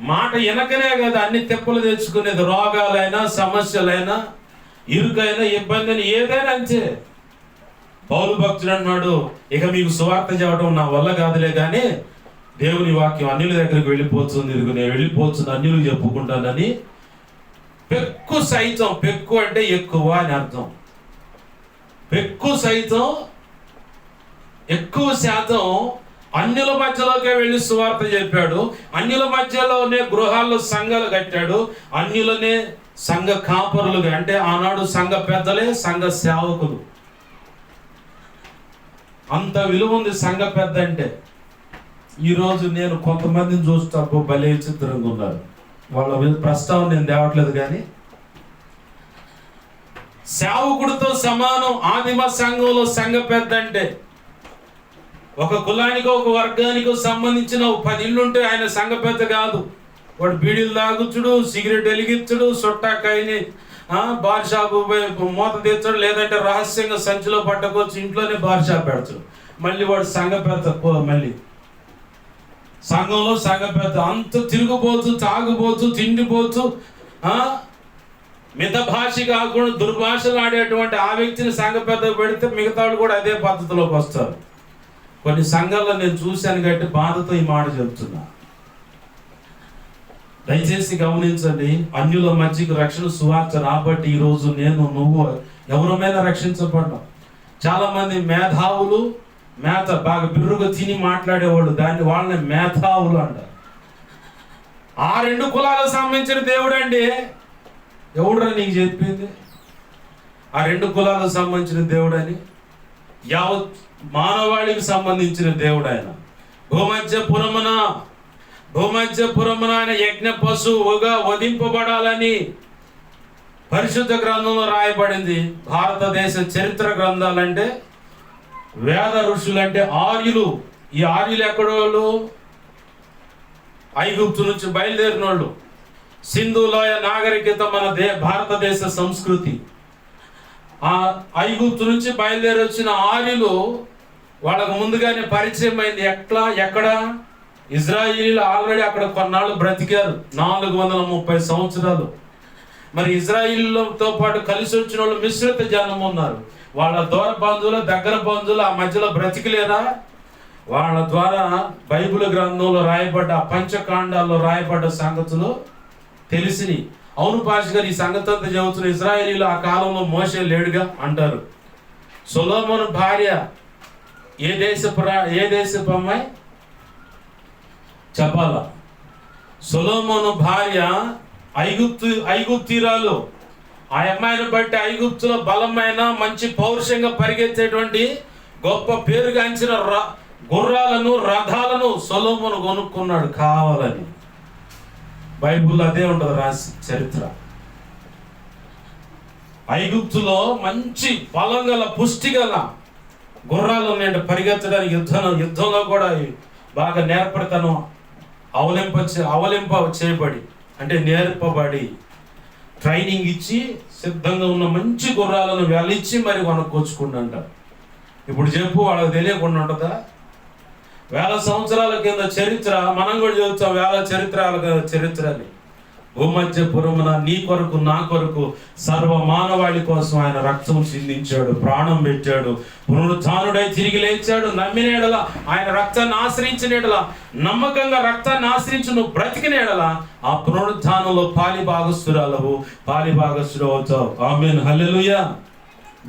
మాట వెనకనే కదా అన్ని తెప్పలు తెచ్చుకునేది. రోగాలైనా, సమస్యలైనా, ఇరుకైనా, ఇబ్బంది అయినా, ఏదైనా అంతే. పౌలు భక్తుడు అన్నాడు, ఇక మీకు సువార్త చెప్పడం నా వల్ల కాదులే కానీ దేవుని వాక్యం అన్యుల దగ్గరికి వెళ్ళిపోతుంది, ఇదిగో నేను వెళ్ళిపోతుంది, అన్యులు చెప్పుకుంటానని పెక్కు సైతం, పెక్కు అంటే ఎక్కువ అని అర్థం, పెక్కు సైతం ఎక్కువ శాతం అన్యుల మధ్యలోకే వెళ్ళి సువార్త చెప్పాడు. అన్యుల మధ్యలోనే గృహాల్లో సంఘాలు కట్టాడు. అన్యులనే సంఘ కాపరులుగా, అంటే ఆనాడు సంఘ పెద్దలే సంఘ సేవకులు. అంత విలువ ఉంది సంఘ పెద్ద అంటే. ఈరోజు నేను కొంతమందిని చూస్తా, భలే విచిత్రంగా ఉన్నారు. వాళ్ళ ప్రస్తావన నేను తేవట్లేదు కానీ సేవకుడితో సమానం ఆదిమ సంఘంలో సంఘ పెద్ద అంటే. ఒక కులానికో ఒక వర్గానికో సంబంధించిన 10 ఇళ్ళు ఉంటే ఆయన సంఘ పెద్ద కాదు. వాడు బీడీలు తాగుచ్చుడు, సిగరెట్ వెలిగించుడు, సొట్టాకాయని బార్ షాపు మూత తెచ్చాడు, లేదంటే రహస్యంగా సంచిలో పట్టకొచ్చి ఇంట్లోనే బార్ షాప్ పెడతాడు. మళ్ళీ వాడు సంఘ పెద్ద. మళ్ళీ సంఘంలో సంఘ పెద్ద. అంత తిరుగుబోతు, తాగుబోతు, తిండిపోతూ, మిత భాష కాకుండా దుర్భాషలు ఆడేటువంటి ఆ వ్యక్తిని సంఘ పెద్ద పెడితే మిగతా వాళ్ళు కూడా అదే పద్ధతిలోకి వస్తారు. కొన్ని సంఘాల్లో నేను చూశాను కాబట్టి బాధతో ఈ మాట చెప్తున్నా. దయచేసి గమనించండి, అన్యుల మధ్యకు రక్షణ సువార్త రాబట్టి ఈరోజు నేను, నువ్వు ఎవరమైనా రక్షించబడ్డాం. చాలా మంది మేధావులు, బాగా బిర్రుగా తిని మాట్లాడేవాళ్ళు, దాన్ని వాళ్ళని మేధావులు అంటారు. ఆ 2 కులాలకు సంబంధించిన దేవుడు అండి. ఎవడురా నీకు చెప్పింది ఆ 2 కులాలకు సంబంధించిన దేవుడు అని? యావత్ మానవాళికి సంబంధించిన దేవుడు ఆయన. భూమధ్యపురమున ఆయన యజ్ఞ పశువుగా వధింపబడాలని పరిశుద్ధ గ్రంథంలో రాయబడింది. భారతదేశ చరిత్ర గ్రంథాలంటే వేద ఋషులంటే ఆర్యులు. ఈ ఆర్యులు ఎక్కడోళ్ళు? ఐగుప్తు నుంచి బయలుదేరిన వాళ్ళు. సింధు లోయ నాగరికత మన భారతదేశ సంస్కృతి. ఆ ఐగుప్తు నుంచి బయలుదేరి వచ్చిన ఆర్యులు వాళ్ళకు ముందుగానే పరిచయం అయింది. ఎక్కడ? ఇజ్రాయిలీలు ఆల్రెడీ అక్కడ కొన్నాళ్ళు బ్రతికారు, 430 సంవత్సరాలు. మరి ఇజ్రాయిలీలతో పాటు కలిసి వచ్చిన వాళ్ళు మిశ్రిత జనం ఉన్నారు. వాళ్ళ దూర బంధువులు, దగ్గర బంధువులు ఆ మధ్యలో బ్రతికిలేరా? వాళ్ళ ద్వారా బైబిల్ గ్రంథంలో రాయబడ్డ, పంచకాండాల్లో రాయబడ్డ సంగతులు తెలిసిని. అవును పాష గారు, ఈ సంగతి అంతా చెబుతున్న ఇజ్రాయేలీలు ఆ కాలంలో మోషే లేడుగా అంటారు. సొలొమోను భార్య ఏ దేశపు అమ్మాయి చెప్పాలా? సొలొమోను భార్య ఐగుప్తీరాలు. ఆ అమ్మాయిని బట్టి ఐగుప్తులో బలమైన మంచి పౌరుషంగా పరిగెత్తేటువంటి గొప్ప పేరుగాంచిన గుర్రాలను, రథాలను సొలొమోను కొనుక్కున్నాడు కావాలని. బైబుల్ అదే ఉంటుంది రాసి చరిత్ర. ఐగుప్తులో మంచి బలం గల, పుష్టి గల గుర్రాలు ఉన్నాయంటే పరిగెత్తడానికి. యుద్ధంలో కూడా బాగా నేర్పడతనం అవలింప చేయబడి, అంటే నేర్పబడి ట్రైనింగ్ ఇచ్చి సిద్ధంగా ఉన్న మంచి గుర్రాలను వెలిచ్చి మరి కొనుక్కొచ్చుకుంట. ఇప్పుడు చెప్పు, వాళ్ళకి తెలియకుండా ఉంటుందా? వేల సంవత్సరాల కింద చరిత్ర మనం కూడా చెబుతాం. వేల చరిత్రని. భూమధ్యపురమున నీ కొరకు, నా కొరకు, సర్వ మానవాళి కోసం ఆయన రక్తం చిందించాడు, ప్రాణం పెట్టాడు, పునరుత్థానుడై తిరిగి లేచాడు. నమ్మిన ఎడల, ఆయన రక్తాన్ని ఆశ్రయించిన ఎడల, నమ్మకంగా రక్తాన్ని ఆశ్రయించి నువ్వు బ్రతికిన ఎడల ఆ పునరుత్థానంలో పాలిభాగస్తుడు అవుతావు. ఆమేన్, హల్లెలూయా.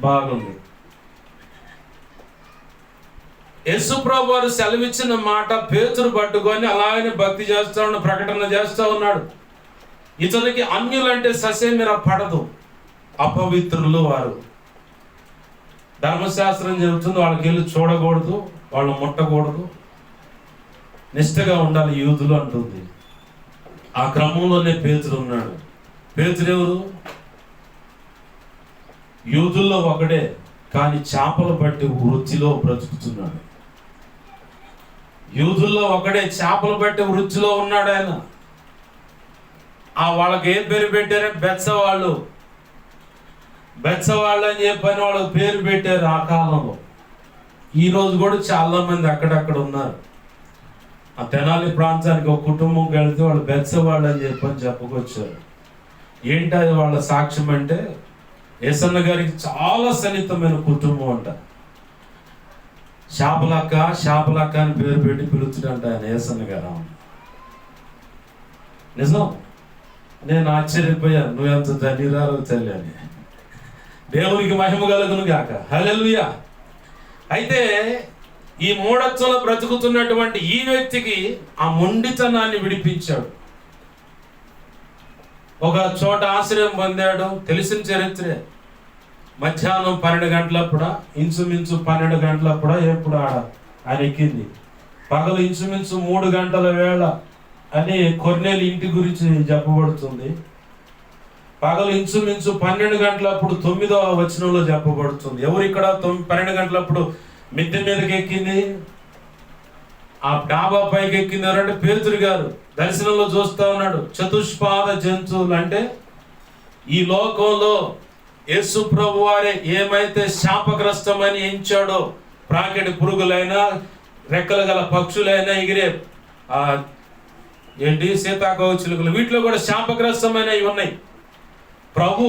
బాగుంది. యేసు ప్రభువు వారు సెలవిచ్చిన మాట పేతురు పట్టుకొని అలాగనే భక్తి చేస్తా ఉన్నాడు, ప్రకటన చేస్తా ఉన్నాడు. ఇతనికి అన్యులంటే ససేమిరా పడదు, అపవిత్రులు వారు. ధర్మశాస్త్రం చెబుతుంది వాళ్ళకి వెళ్ళి చూడకూడదు, వాళ్ళు ముట్టకూడదు, నిష్ఠగా ఉండాలి యూదులు అంటుంది. ఆ క్రమంలోనే పేతురు ఉన్నాడు. పేతురు ఎవరు? యూదుల్లో ఒకడే, కానీ చేపలు పట్టి వృత్తిలో బ్రతుకుతున్నాడు. యూదుల్లో ఒకడే, చేపలు పట్టి వృత్తిలో ఉన్నాడు ఆయన. వాళ్ళకి ఏం పేరు పెట్టారంటే బెత్సవాళ్ళు అని చెప్పని వాళ్ళకి పేరు పెట్టారు ఆ కాలంలో. ఈరోజు కూడా చాలా మంది అక్కడక్కడ ఉన్నారు. ఆ తెనాలి ప్రాంతానికి ఒక కుటుంబంకి వెళితే వాళ్ళు బెత్సవాళ్ళు అని చెప్పని చెప్పుకొచ్చారు. ఏంటి అది వాళ్ళ సాక్ష్యం అంటే, యేసన్న గారికి చాలా సన్నిహితమైన కుటుంబం అంట. శాపలక్క అని పేరు పెట్టి పిలుచుడంట ఆయన యేసన్న గారు. నిజం. నేను ఆశ్చర్యపోయాను, నువ్వెంత ధన్యురాలు తల్లి అని. దేవునికి మహిమ కలుగును గాక, హల్లెలూయా. అయితే ఈ మూఢత్వంలో బ్రతుకుతున్నటువంటి ఈ వ్యక్తికి ఆ మొండితనాన్ని విడిపించాడు. ఒక చోట ఆశ్రయం పొందాడు. తెలిసిన చరిత్రే. మధ్యాహ్నం 12 గంటలప్పుడా, ఇంచుమించు 12 గంటలప్పుడా ఎప్పుడు ఆయన ఎక్కింది. పగలు ఇంచుమించు 3 గంటల వేళ అని కొర్నేలు ఇంటి గురించి చెప్పబడుతుంది. పగలు ఇంచుమించు 12 గంటలప్పుడు 9వ వచనంలో చెప్పబడుతుంది. ఎవరు ఇక్కడ 12 గంటలప్పుడు మిద్దె మీదకి ఎక్కింది? ఆ డాబా పైకి ఎక్కింది ఎవరంటే పేతురు గారు. దర్శనంలో చూస్తా ఉన్నాడు. చతుష్పాద జంతువులు అంటే ఈ లోకంలో యేసు ప్రభు వారే ఏమైతే శాపగ్రస్తమని ఎంచాడో, ప్రాకెటి పురుగులైనా, రెక్కలు గల పక్షులైనా, ఎగిరే సీతాకోచిలుకలు, వీటిలో కూడా శాపగ్రస్తమైనవి ఉన్నాయి. ప్రభు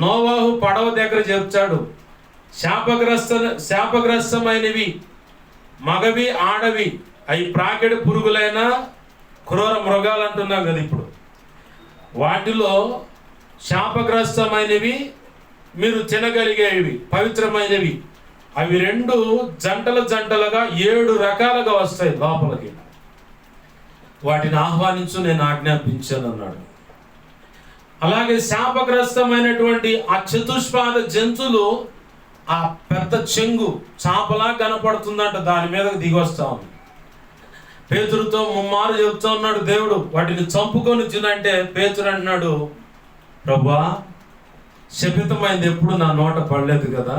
నోవాహు పడవ దగ్గర చెప్తాడు, శాపగ్రస్తమైనవి మగవి, ఆడవి, అవి ప్రాకెడి పురుగులైనా, క్రూర మృగాలు అంటున్నాం కదా ఇప్పుడు. వాటిలో శాపగ్రస్తమైనవి మీరు తినగలిగేవి, పవిత్రమైనవి, అవి 2 జంటలుగా 7 రకాలుగా వస్తాయి లోపలికి. వాటిని ఆహ్వానించు, నేను ఆజ్ఞాపించాను అన్నాడు. అలాగే శాపగ్రస్తమైనటువంటి ఆ చతుష్పాద జంతువులు ఆ పెద్ద చెంగు చాపలా కనపడుతుందంట, దాని మీదకి దిగొస్తా ఉంది. పేతురుతో ముమ్మారు చెప్తా ఉన్నాడు దేవుడు, వాటిని చంపుకొని తినంటే పేతురు అంటున్నాడు, ప్రభువా శపితమైంది ఎప్పుడు నా నోట పడలేదు కదా.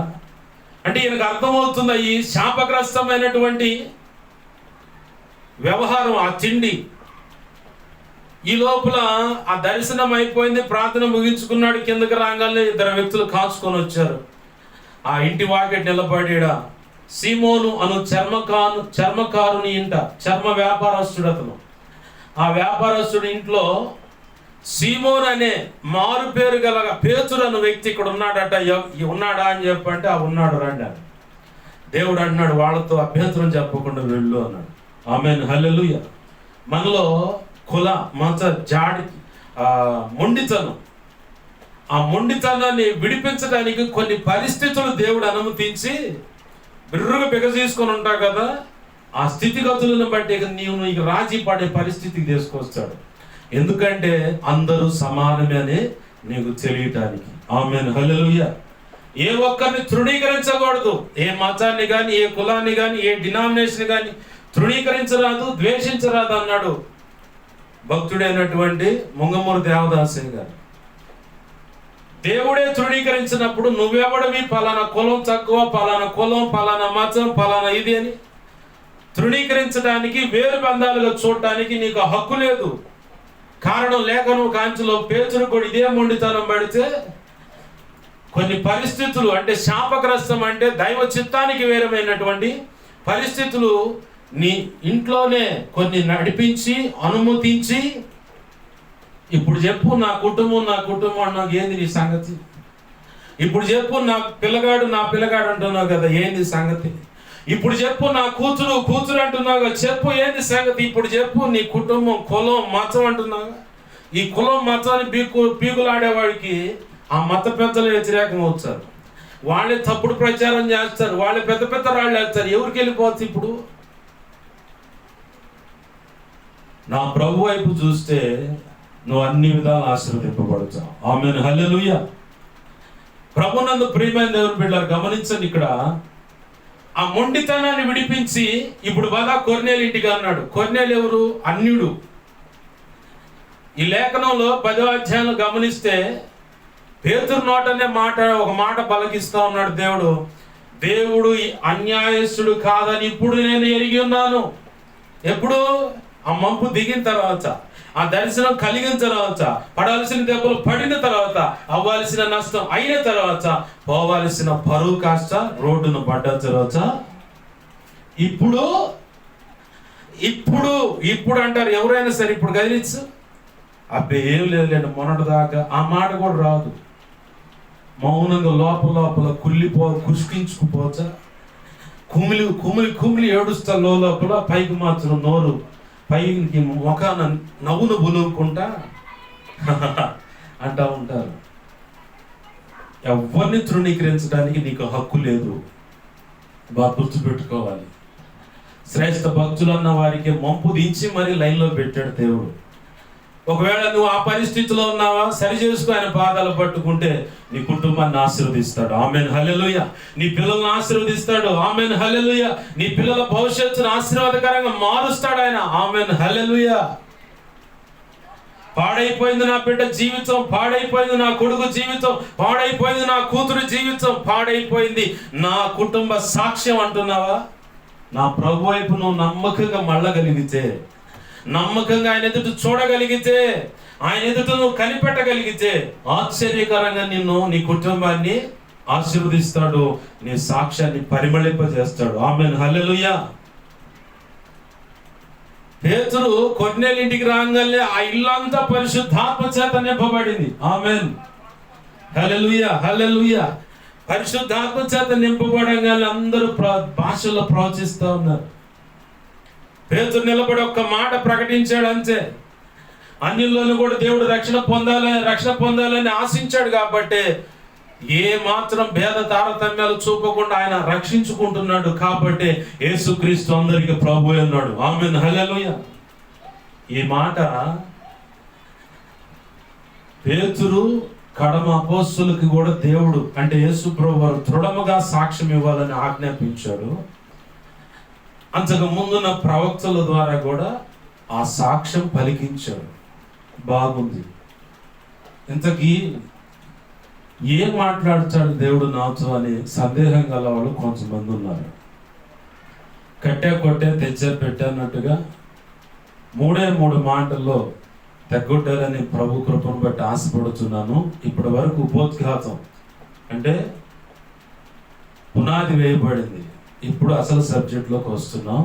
అంటే ఈయనకు అర్థమవుతుంది ఈ శాపగ్రస్తమైనటువంటి వ్యవహారం, ఆ తిండి. ఈ లోపల ఆ దర్శనం అయిపోయింది, ప్రార్థన ముగించుకున్నాడు. కిందకి రాగానే ఇద్దరు వ్యక్తులు కాచుకొని వచ్చారు. ఆ ఇంటి వాకిట నిలబడిడ సీమోను అను చర్మకారుని ఇంట, చర్మ వ్యాపారస్తుడు అతను. ఆ వ్యాపారస్తుడి ఇంట్లో సీమోన్ అనే మారు పేరు గల పేతురు అనే వ్యక్తి ఇక్కడ ఉన్నాడట. ఉన్నాడా అని చెప్పంటే ఆ ఉన్నాడు రండి. దేవుడు అన్నాడు వాళ్ళతో అభ్యంతరం చెప్పకుండా వెళ్ళు అన్నాడు. ఆమేన్, హల్లెలూయా. మనలో కుల మత జాడి మొండితనం, ఆ మొండితనాన్ని విడిపించడానికి కొన్ని పరిస్థితులు దేవుడు అనుమతించి బిర్రుగా బిగజీసుకొని ఉంటావు కదా, ఆ స్థితిగతులను బట్టి నీకు రాజీ పడే పరిస్థితికి తీసుకొస్తాడు. ఎందుకంటే అందరూ సమానమే అని నీకు తెలియటానికి. ఆమేన్, హల్లెలూయా. ఏ ఒక్కరిని తృణీకరించకూడదు. ఏ మతాన్ని కానీ, ఏ కులాన్ని కానీ, ఏ డినామినేషన్ కానీ తృణీకరించరాదు, ద్వేషించరాదు అన్నాడు భక్తుడైనటువంటి ముంగమూరు దేవదాసయ్య గారు. దేవుడే తృణీకరించినప్పుడు నువ్వెవడవి పలానా కులం తక్కువ, పలానా కులం, పలానా మతం, పలానా ఇది అని తృణీకరించడానికి, వేరు బంధాలుగా చూడటానికి నీకు హక్కు లేదు. కారణం లేఖనం కాంచిలో పేతురు కూడా ఇదే మొండితనం పడితే కొన్ని పరిస్థితులు, అంటే శాపగ్రస్తం అంటే దైవ చిత్తానికి వేరమైనటువంటి పరిస్థితులు నీ ఇంట్లోనే కొన్ని నడిపించి అనుమతించి, ఇప్పుడు చెప్పు నా కుటుంబం నాకు ఏంది నీ సంగతి, ఇప్పుడు చెప్పు నా పిల్లగాడు అంటున్నావు కదా ఏంది సంగతి, ఇప్పుడు చెప్పు నా కూతురు అంటున్నావు కదా చెప్పు ఏంది సంగతి, ఇప్పుడు చెప్పు నీ కుటుంబం కులం మతం అంటున్నావు. ఈ కులం మతాన్ని పీకులాడేవాడికి ఆ మత పెద్దలు వ్యతిరేకం అవుతారు, వాళ్ళే తప్పుడు ప్రచారం చేస్తారు, వాళ్ళే పెద్ద పెద్ద రాళ్ళు వేస్తారు. ఎవరికి వెళ్ళిపోతుంది? ఇప్పుడు నా ప్రభు వైపు చూస్తే నువ్వు అన్ని విధాలు ఆశీర్వదింపబడతావు. ఆమేన్, హల్లెలూయా. ప్రభునందు ప్రియమైన దేవుని బిడ్డలారా గమనించండి, ఇక్కడ ఆ మొండితనాన్ని విడిపించి ఇప్పుడు బాగా కొర్నేలు ఇంటికి అన్నాడు. కొర్నేలు ఎవరు? అన్యుడు. ఈ లేఖనంలో 10వ అధ్యాయంలో గమనిస్తే పేతురు నోటనే ఒక మాట పలికిస్తా ఉన్నాడు దేవుడు అన్యాయస్తుడు కాదని ఇప్పుడు నేను ఎరిగి ఉన్నాను. ఎప్పుడు? ఆ మంపు దిగిన తర్వాత, ఆ దర్శనం కలిగిన తర్వాత, పడాల్సిన దెబ్బలు పడిన తర్వాత, అవ్వాల్సిన నష్టం అయిన తర్వాత, పోవాల్సిన పరువు కాస్త రోడ్డును పడ్డ తర్వాత, ఇప్పుడు అంటారు ఎవరైనా సరే. ఇప్పుడు గదిలిచ్చు అబ్బే ఏం లేదులేండి మొన్నటి దాకా ఆ మాట కూడా రాదు. మౌనంగా లోపల కుష్కించుకుపోవచ్చా, కుమిలి ఏడుస్తా లోపల, పైకి మాత్రం నోరు పైకి ముఖాన నవ్వును బులుకుంటా అంటా ఉంటారు. ఎవరిని తృణీకరించడానికి నీకు హక్కు లేదు. బాగా గుర్తుపెట్టుకోవాలి. శ్రేష్ఠ భక్తులు అన్న వారికి మంపు దించి మరి లైన్లో పెట్టాడు దేవుడు. ఒకవేళ నువ్వు ఆ పరిస్థితిలో ఉన్నావా, సరి చేసుకో. ఆయన పాదాలు పట్టుకుంటే నీ కుటుంబాన్ని ఆశీర్వదిస్తాడు. ఆమేన్, హల్లెలూయా. నీ పిల్లల్ని ఆశీర్వదిస్తాడు. ఆమేన్, హల్లెలూయా. నీ పిల్లల భవిష్యత్తును ఆశీర్వాదకరంగా మారుస్తాడు ఆయన. ఆమేన్, హల్లెలూయా. పాడైపోయింది నా బిడ్డ జీవితం, పాడైపోయింది నా కొడుకు జీవితం, పాడైపోయింది నా కూతురు జీవితం, పాడైపోయింది నా కుటుంబ సాక్ష్యం అంటున్నావా? నా ప్రభు వైపు నువ్వు నమ్మకంగా మళ్ళగలిగితే, నమ్మకంగా ఆయన ఎదుట చూడగలిగితే, ఆయన ఎదుట నువ్వు కనిపెట్టగలిగితే, ఆశ్చర్యకరంగా నిన్ను, నీ కుటుంబాన్ని ఆశీర్వదిస్తాడు. నీ సాక్ష్యాన్ని పరిమళింపజేస్తాడు. ఆమేన్, హల్లెలూయా. పేతురు కొర్నేలు ఇంటికి రాగానే ఆ ఇల్లంతా పరిశుద్ధాత్మ చేత నింపబడింది. ఆమేన్, హల్లెలూయా, హల్లెలూయా. పరిశుద్ధాత్మ చేత నింపబడగానే అందరూ భాషల్లో ప్రవచిస్తూ ఉన్నారు. పేతురు నిలబడి ఒక్క మాట ప్రకటించాడు అంతే. అన్యుల్లోనూ కూడా దేవుడు రక్షణ పొందాలని ఆశించాడు. కాబట్టి ఏ మాత్రం భేద తారతమ్యాలు చూపకుండా ఆయన రక్షించుకుంటున్నాడు. కాబట్టి యేసుక్రీస్తు అందరికి ప్రభు అన్నాడు. ఆమేన్, హల్లెలూయా. ఈ మాట పేతురు కడమ అపోస్తులకి కూడా దేవుడు అంటే యేసు ప్రభువు వారు దృఢముగా సాక్ష్యం ఇవ్వాలని ఆజ్ఞాపించాడు. అంతకు ముందున్న ప్రవక్తల ద్వారా కూడా ఆ సాక్ష్యం పలికించాడు. బాగుంది. ఇంతకీ ఏం మాట్లాడుతాడు దేవుడు నాతో అని సందేహం గల వాళ్ళు కొంతమంది ఉన్నారు. కట్టే కొట్టే తెచ్చే పెట్టన్నట్టుగా 3 మాటల్లో తగ్గొట్టాలని ప్రభు కృపను బట్టి ఆశపడుతున్నాను. ఇప్పటి వరకు ఉపోద్ఘాతం అంటే పునాది వేయబడింది. ఇప్పుడు అసలు సబ్జెక్ట్లోకి వస్తున్నాం.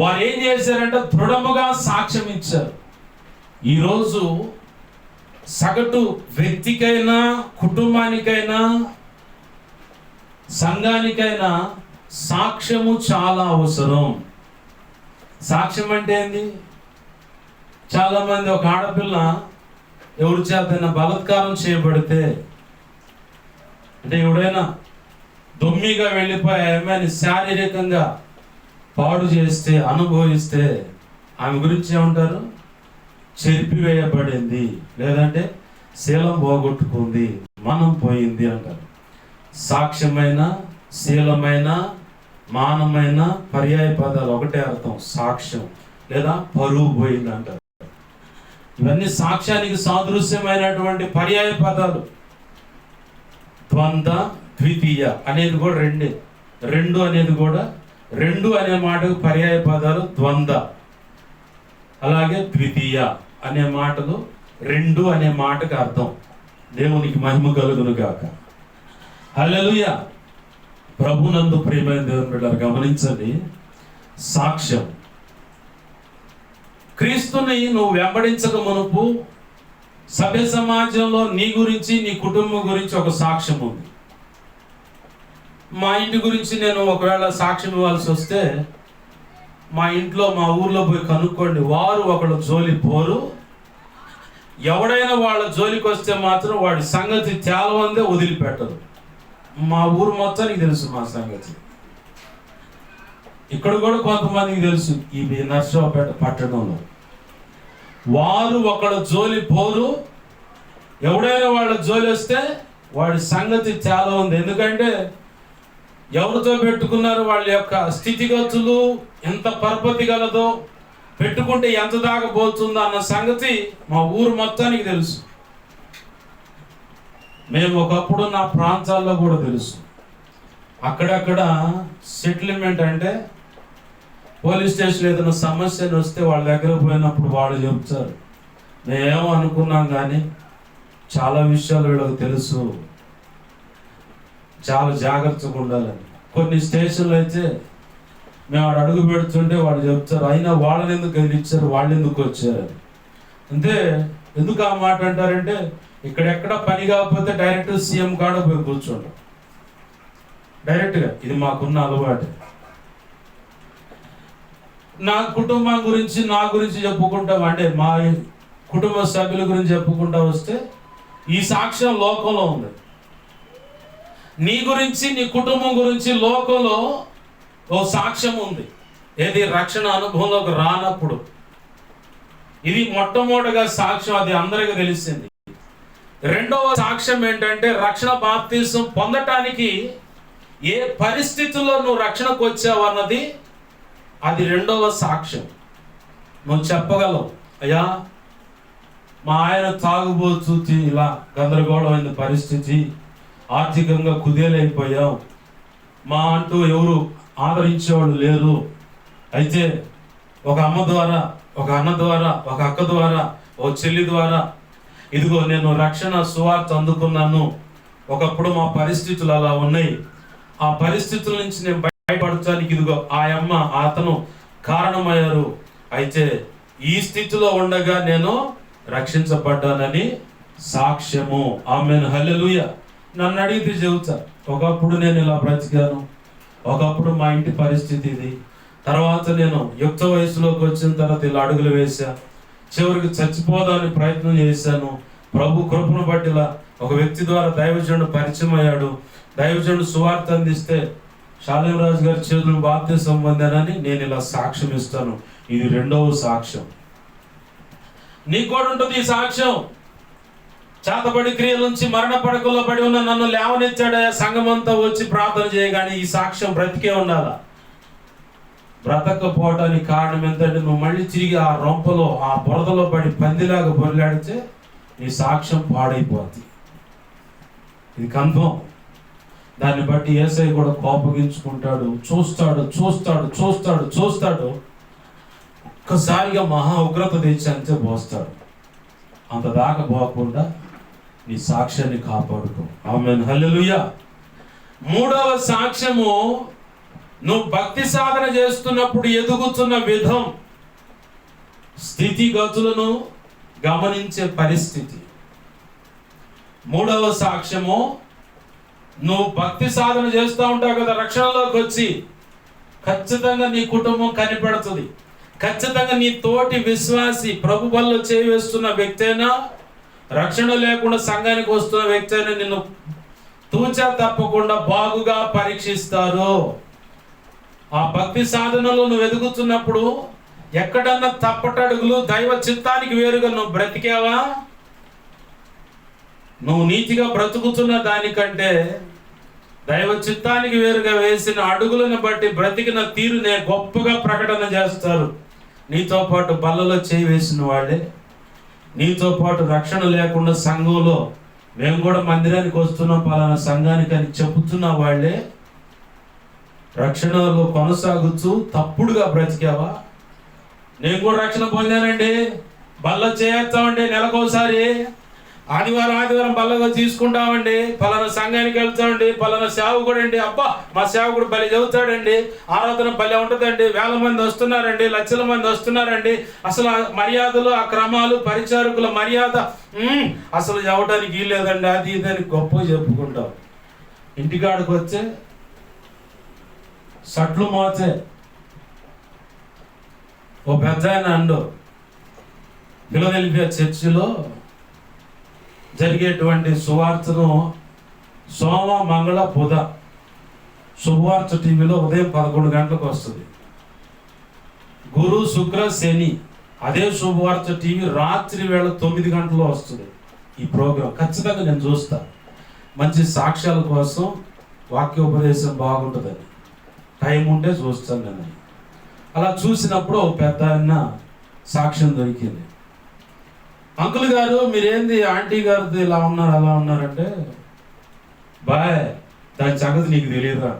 వారు ఏం చేశారంటే దృఢముగా సాక్ష్యం ఇచ్చారు. ఈరోజు సగటు వ్యక్తికైనా, కుటుంబానికైనా, సంఘానికైనా సాక్ష్యము చాలా అవసరం. సాక్ష్యం అంటే ఏంది? చాలా మంది ఒక ఆడపిల్ల ఎవరి చేతైనా బలాత్కారం చేయబడితే అంటే ఎవడైనా దొమ్మిగా వెళ్ళిపోయి ఆమెని శారీరకంగా పాడు చేస్తే, అనుభవిస్తే ఆమె గురించి ఏమంటారు? చెరిపివేయబడింది, లేదంటే శీలం పోగొట్టుకుంది, మనం పోయింది అంటారు. సాక్ష్యమైన, శీలమైన, మానమైన పర్యాయ పదాలు ఒకటే అర్థం, సాక్ష్యం లేదా పరువు పోయింది అంటారు. ఇవన్నీ సాక్ష్యానికి సాదృశ్యమైనటువంటి పర్యాయ పదాలు. ద్వంద్వ, ద్వితీయ అనేది కూడా రెండే. రెండు అనేది కూడా, రెండు అనే మాటకు పర్యాయ పదాలు ద్వంద్వ, అలాగే ద్వితీయ అనే మాటలు రెండు అనే మాటకు అర్థం. దేవునికి మహిమ కలుగును గాక. హల్లెలూయా. ప్రభునందు ప్రియమైన దేవుని బిడ్డలారా గమనించండి. సాక్ష్యం, క్రీస్తుని నువ్వు వెంబడించక మునుపు సభ్య సమాజంలో నీ గురించి, నీ కుటుంబం గురించి ఒక సాక్ష్యం ఉంది. మా ఇంటి గురించి నేను ఒకవేళ సాక్ష్యం ఇవ్వాల్సి వస్తే మా ఇంట్లో, మా ఊర్లో పోయి కనుక్కోండి, వారు ఒకళ్ళు జోలి పోరు. ఎవడైనా వాళ్ళ జోలికి వస్తే మాత్రం వాడి సంగతి తేలవందే వదిలిపెట్టరు. మా ఊరు మొత్తానికి తెలుసు మా సంగతి. ఇక్కడ కూడా కొంతమందికి తెలుసు ఈ నర్సరావుపేట పట్టణంలో. వారు ఒకళ్ళ జోలి పోరు. ఎవడైనా వాళ్ళ జోలి వస్తే వాడి సంగతి చాలా ఉంది. ఎందుకంటే ఎవరితో పెట్టుకున్నారు, వాళ్ళ యొక్క స్థితిగతులు ఎంత పరపతి గలదో, పెట్టుకుంటే ఎంత దాకా పోతుందో అన్న సంగతి మా ఊరు మొత్తానికి తెలుసు. మేము ఒకప్పుడు నా ప్రాంతాల్లో కూడా తెలుసు. అక్కడక్కడ సెటిల్మెంట్ అంటే పోలీస్ స్టేషన్ ఏదైనా సమస్యలు వస్తే వాళ్ళ దగ్గర పోయినప్పుడు వాళ్ళు చెప్తారు, మేమేమో అనుకున్నాం కానీ చాలా విషయాలు వీళ్ళకి తెలుసు, చాలా జాగ్రత్తగా ఉండాలని. కొన్ని స్టేషన్లు అయితే మేము వాడు అడుగు పెడుతుంటే వాడు చెప్తారు, అయినా వాళ్ళని ఎందుకు గెలిచారు, వాళ్ళు ఎందుకు వచ్చారని. అంతే. ఎందుకు ఆ మాట అంటారంటే ఇక్కడెక్కడ పని కాకపోతే డైరెక్ట్ సీఎం కాడ పోయి కూర్చోండి డైరెక్ట్గా. ఇది మాకున్న అలవాటు. నా కుటుంబం గురించి, నా గురించి చెప్పుకుంటాం అంటే మా కుటుంబ సభ్యుల గురించి చెప్పుకుంటా వస్తే ఈ సాక్ష్యం లోకంలో ఉంది. నీ గురించి, నీ కుటుంబం గురించి లోకంలో ఓ సాక్ష్యం ఉంది. ఏది? రక్షణ అనుభవంలోకి రానప్పుడు. ఇది మొట్టమొదటిగా సాక్ష్యం, అది అందరికీ తెలిసింది. రెండవ సాక్ష్యం ఏంటంటే రక్షణ బాప్తిసం పొందటానికి ఏ పరిస్థితుల్లో నువ్వు రక్షణకు వచ్చావు అన్నది, అది రెండవ సాక్ష్యం. నువ్వు చెప్పగలవు, అయ్యా మా ఆయన తాగుబోతు, ఇలా గందరగోళమైన పరిస్థితి, ఆర్థికంగా కుదేలైపోయాం, మా అంటూ ఎవరు ఆదరించేవాళ్ళు లేరు. అయితే ఒక అమ్మ ద్వారా, ఒక అన్న ద్వారా, ఒక అక్క ద్వారా, ఒక చెల్లి ద్వారా ఇదిగో నేను రక్షణ సువార్త అందుకున్నాను. ఒకప్పుడు మా పరిస్థితులు అలా ఉన్నాయి, ఆ పరిస్థితుల నుంచి నేను బయటపడటానికి ఇదిగో ఆ అమ్మ, అతను కారణమయ్యారు. అయితే ఈ స్థితిలో ఉండగా నేను రక్షించబడ్డానని సాక్ష్యము. ఆమేన్. హల్లెలూయా. నన్ను అడిగితే చెబుతా, ఒకప్పుడు నేను ఇలా బ్రతికాను, ఒకప్పుడు మా ఇంటి పరిస్థితి ఇది, తర్వాత నేను యుక్త వయసులోకి వచ్చిన తర్వాత ఇలా అడుగులు వేసా, చివరికి చచ్చిపోదామని ప్రయత్నం చేశాను. ప్రభు కృపను బట్టి ఇలా ఒక వ్యక్తి ద్వారా దైవజనుడు పరిచయం అయ్యాడు. దైవజనుడు సువార్త అందిస్తే షాలేం రాజు గారి చేతులు బాప్తిసం పొందానని నేను ఇలా సాక్ష్యం ఇస్తాను. ఇది రెండవ సాక్ష్యం. నీకు కూడా ఉంటుంది ఈ సాక్ష్యం. చేతబడి క్రియల నుంచి మరణ పడకల్లో పడి ఉన్న నన్ను లేవనెత్తాడయా, సంఘమంతా వచ్చి ప్రార్థన చేయగానే ఈ సాక్ష్యం బ్రతికే ఉండాలా. బ్రతకపోవటానికి కారణం ఏంటంటే నువ్వు మళ్ళీ తిరిగి ఆ రొంపలో ఆ బురదలో పడి పందిలాగా బొరిలాడితే నీ సాక్ష్యం పాడైపోద్ది. ఇది కన్ఫర్మ్. దాన్ని బట్టి యేసయ్య కూడా కోపగించుకుంటాడు. చూస్తాడు. ఒక్కసారిగా మహా ఉగ్రత తెచ్చి అంతే పోస్తాడు. అంత దాకా పోకుండా నీ సాక్ష్యాన్ని కాపాడుకో. ఆమేన్, హల్లెలూయా. మూడవ సాక్ష్యము, నువ్వు భక్తి సాధన చేస్తున్నప్పుడు ఎదుగుతున్న విధం, స్థితిగతులను గమనించే పరిస్థితి. మూడవ సాక్ష్యము, నువ్వు భక్తి సాధన చేస్తూ ఉంటావు కదా, రక్షణలోకి వచ్చి ఖచ్చితంగా నీ కుటుంబం కనిపెడుతుంది. ఖచ్చితంగా నీ తోటి విశ్వాసి, ప్రభు బల్లో చేయివేస్తున్న వ్యక్తి అయినా, రక్షణ లేకుండా సంఘానికి వస్తున్న వ్యక్తి అయినా నిన్ను తూచా తప్పకుండా బాగుగా పరీక్షిస్తారు. ఆ భక్తి సాధనలో నువ్వు ఎదుగుతున్నప్పుడు ఎక్కడన్నా తప్పటడుగులు, దైవ చిత్తానికి వేరుగా నువ్వు బ్రతికావా? నువ్వు నీతిగా బ్రతుకుతున్న దానికంటే దైవ చిత్తానికి వేరుగా వేసిన అడుగులను బట్టి బ్రతికిన తీరునే గొప్పగా ప్రకటన చేస్తారు. నీతో పాటు బల్లలో చేయి వేసిన వాళ్ళే, నీతో పాటు రక్షణ లేకుండా సంఘంలో మేము కూడా మందిరానికి వస్తున్నాం పలానా సంఘానికి అని చెబుతున్న వాళ్ళే రక్షణలో కొనసాగుతూ తప్పుడుగా బ్రతికావా? నేను కూడా రక్షణ పొందానండి, బల్ల చేస్తామండి, నెలకోసారి ఆదివారం బల్లగా తీసుకుంటామండి, పలానా సంఘానికి వెళ్తామండి, పలానా సేవకుడు అండి, అబ్బా మా సేవకుడు బలి చదువుతాడండి, ఆరాధన బలి ఉంటుందండి, వేల మంది వస్తున్నారండి, లక్షల మంది వస్తున్నారండి, అసలు మర్యాదలు, ఆ క్రమాలు, పరిచారకుల మర్యాద అసలు ఇవ్వడానికి వీల్లేదండి, అది ఇదని గొప్ప చెప్పుకుంటాం. ఇంటికాడికి వచ్చే సట్లు మోచే ఓ పెద్ద ఆయన అండు, ఫిలదెల్ఫియా చర్చిలో జరిగేటువంటి సువార్తను సోమ, మంగళ, బుధ శుభవార్త టీవీలో ఉదయం 11 గంటలకు వస్తుంది. గురు, శుక్ర, శని అదే శుభవార్త టీవీ రాత్రి వేళ 9 గంటల్లో వస్తుంది. ఈ ప్రోగ్రాం ఖచ్చితంగా నేను చూస్తా. మంచి సాక్ష్యాల కోసం, వాక్యోపదేశం బాగుంటుందని, టైం ఉంటే చూస్తాను నేను. అలా చూసినప్పుడు పెద్ద ఆయన సాక్ష్యం దొరికింది. అంకుల్ గారు మీరేంది ఆంటీ గారితో ఇలా ఉన్నారు అలా ఉన్నారంటే, బాయ్ దాని సంగతి నీకు తెలియదురా.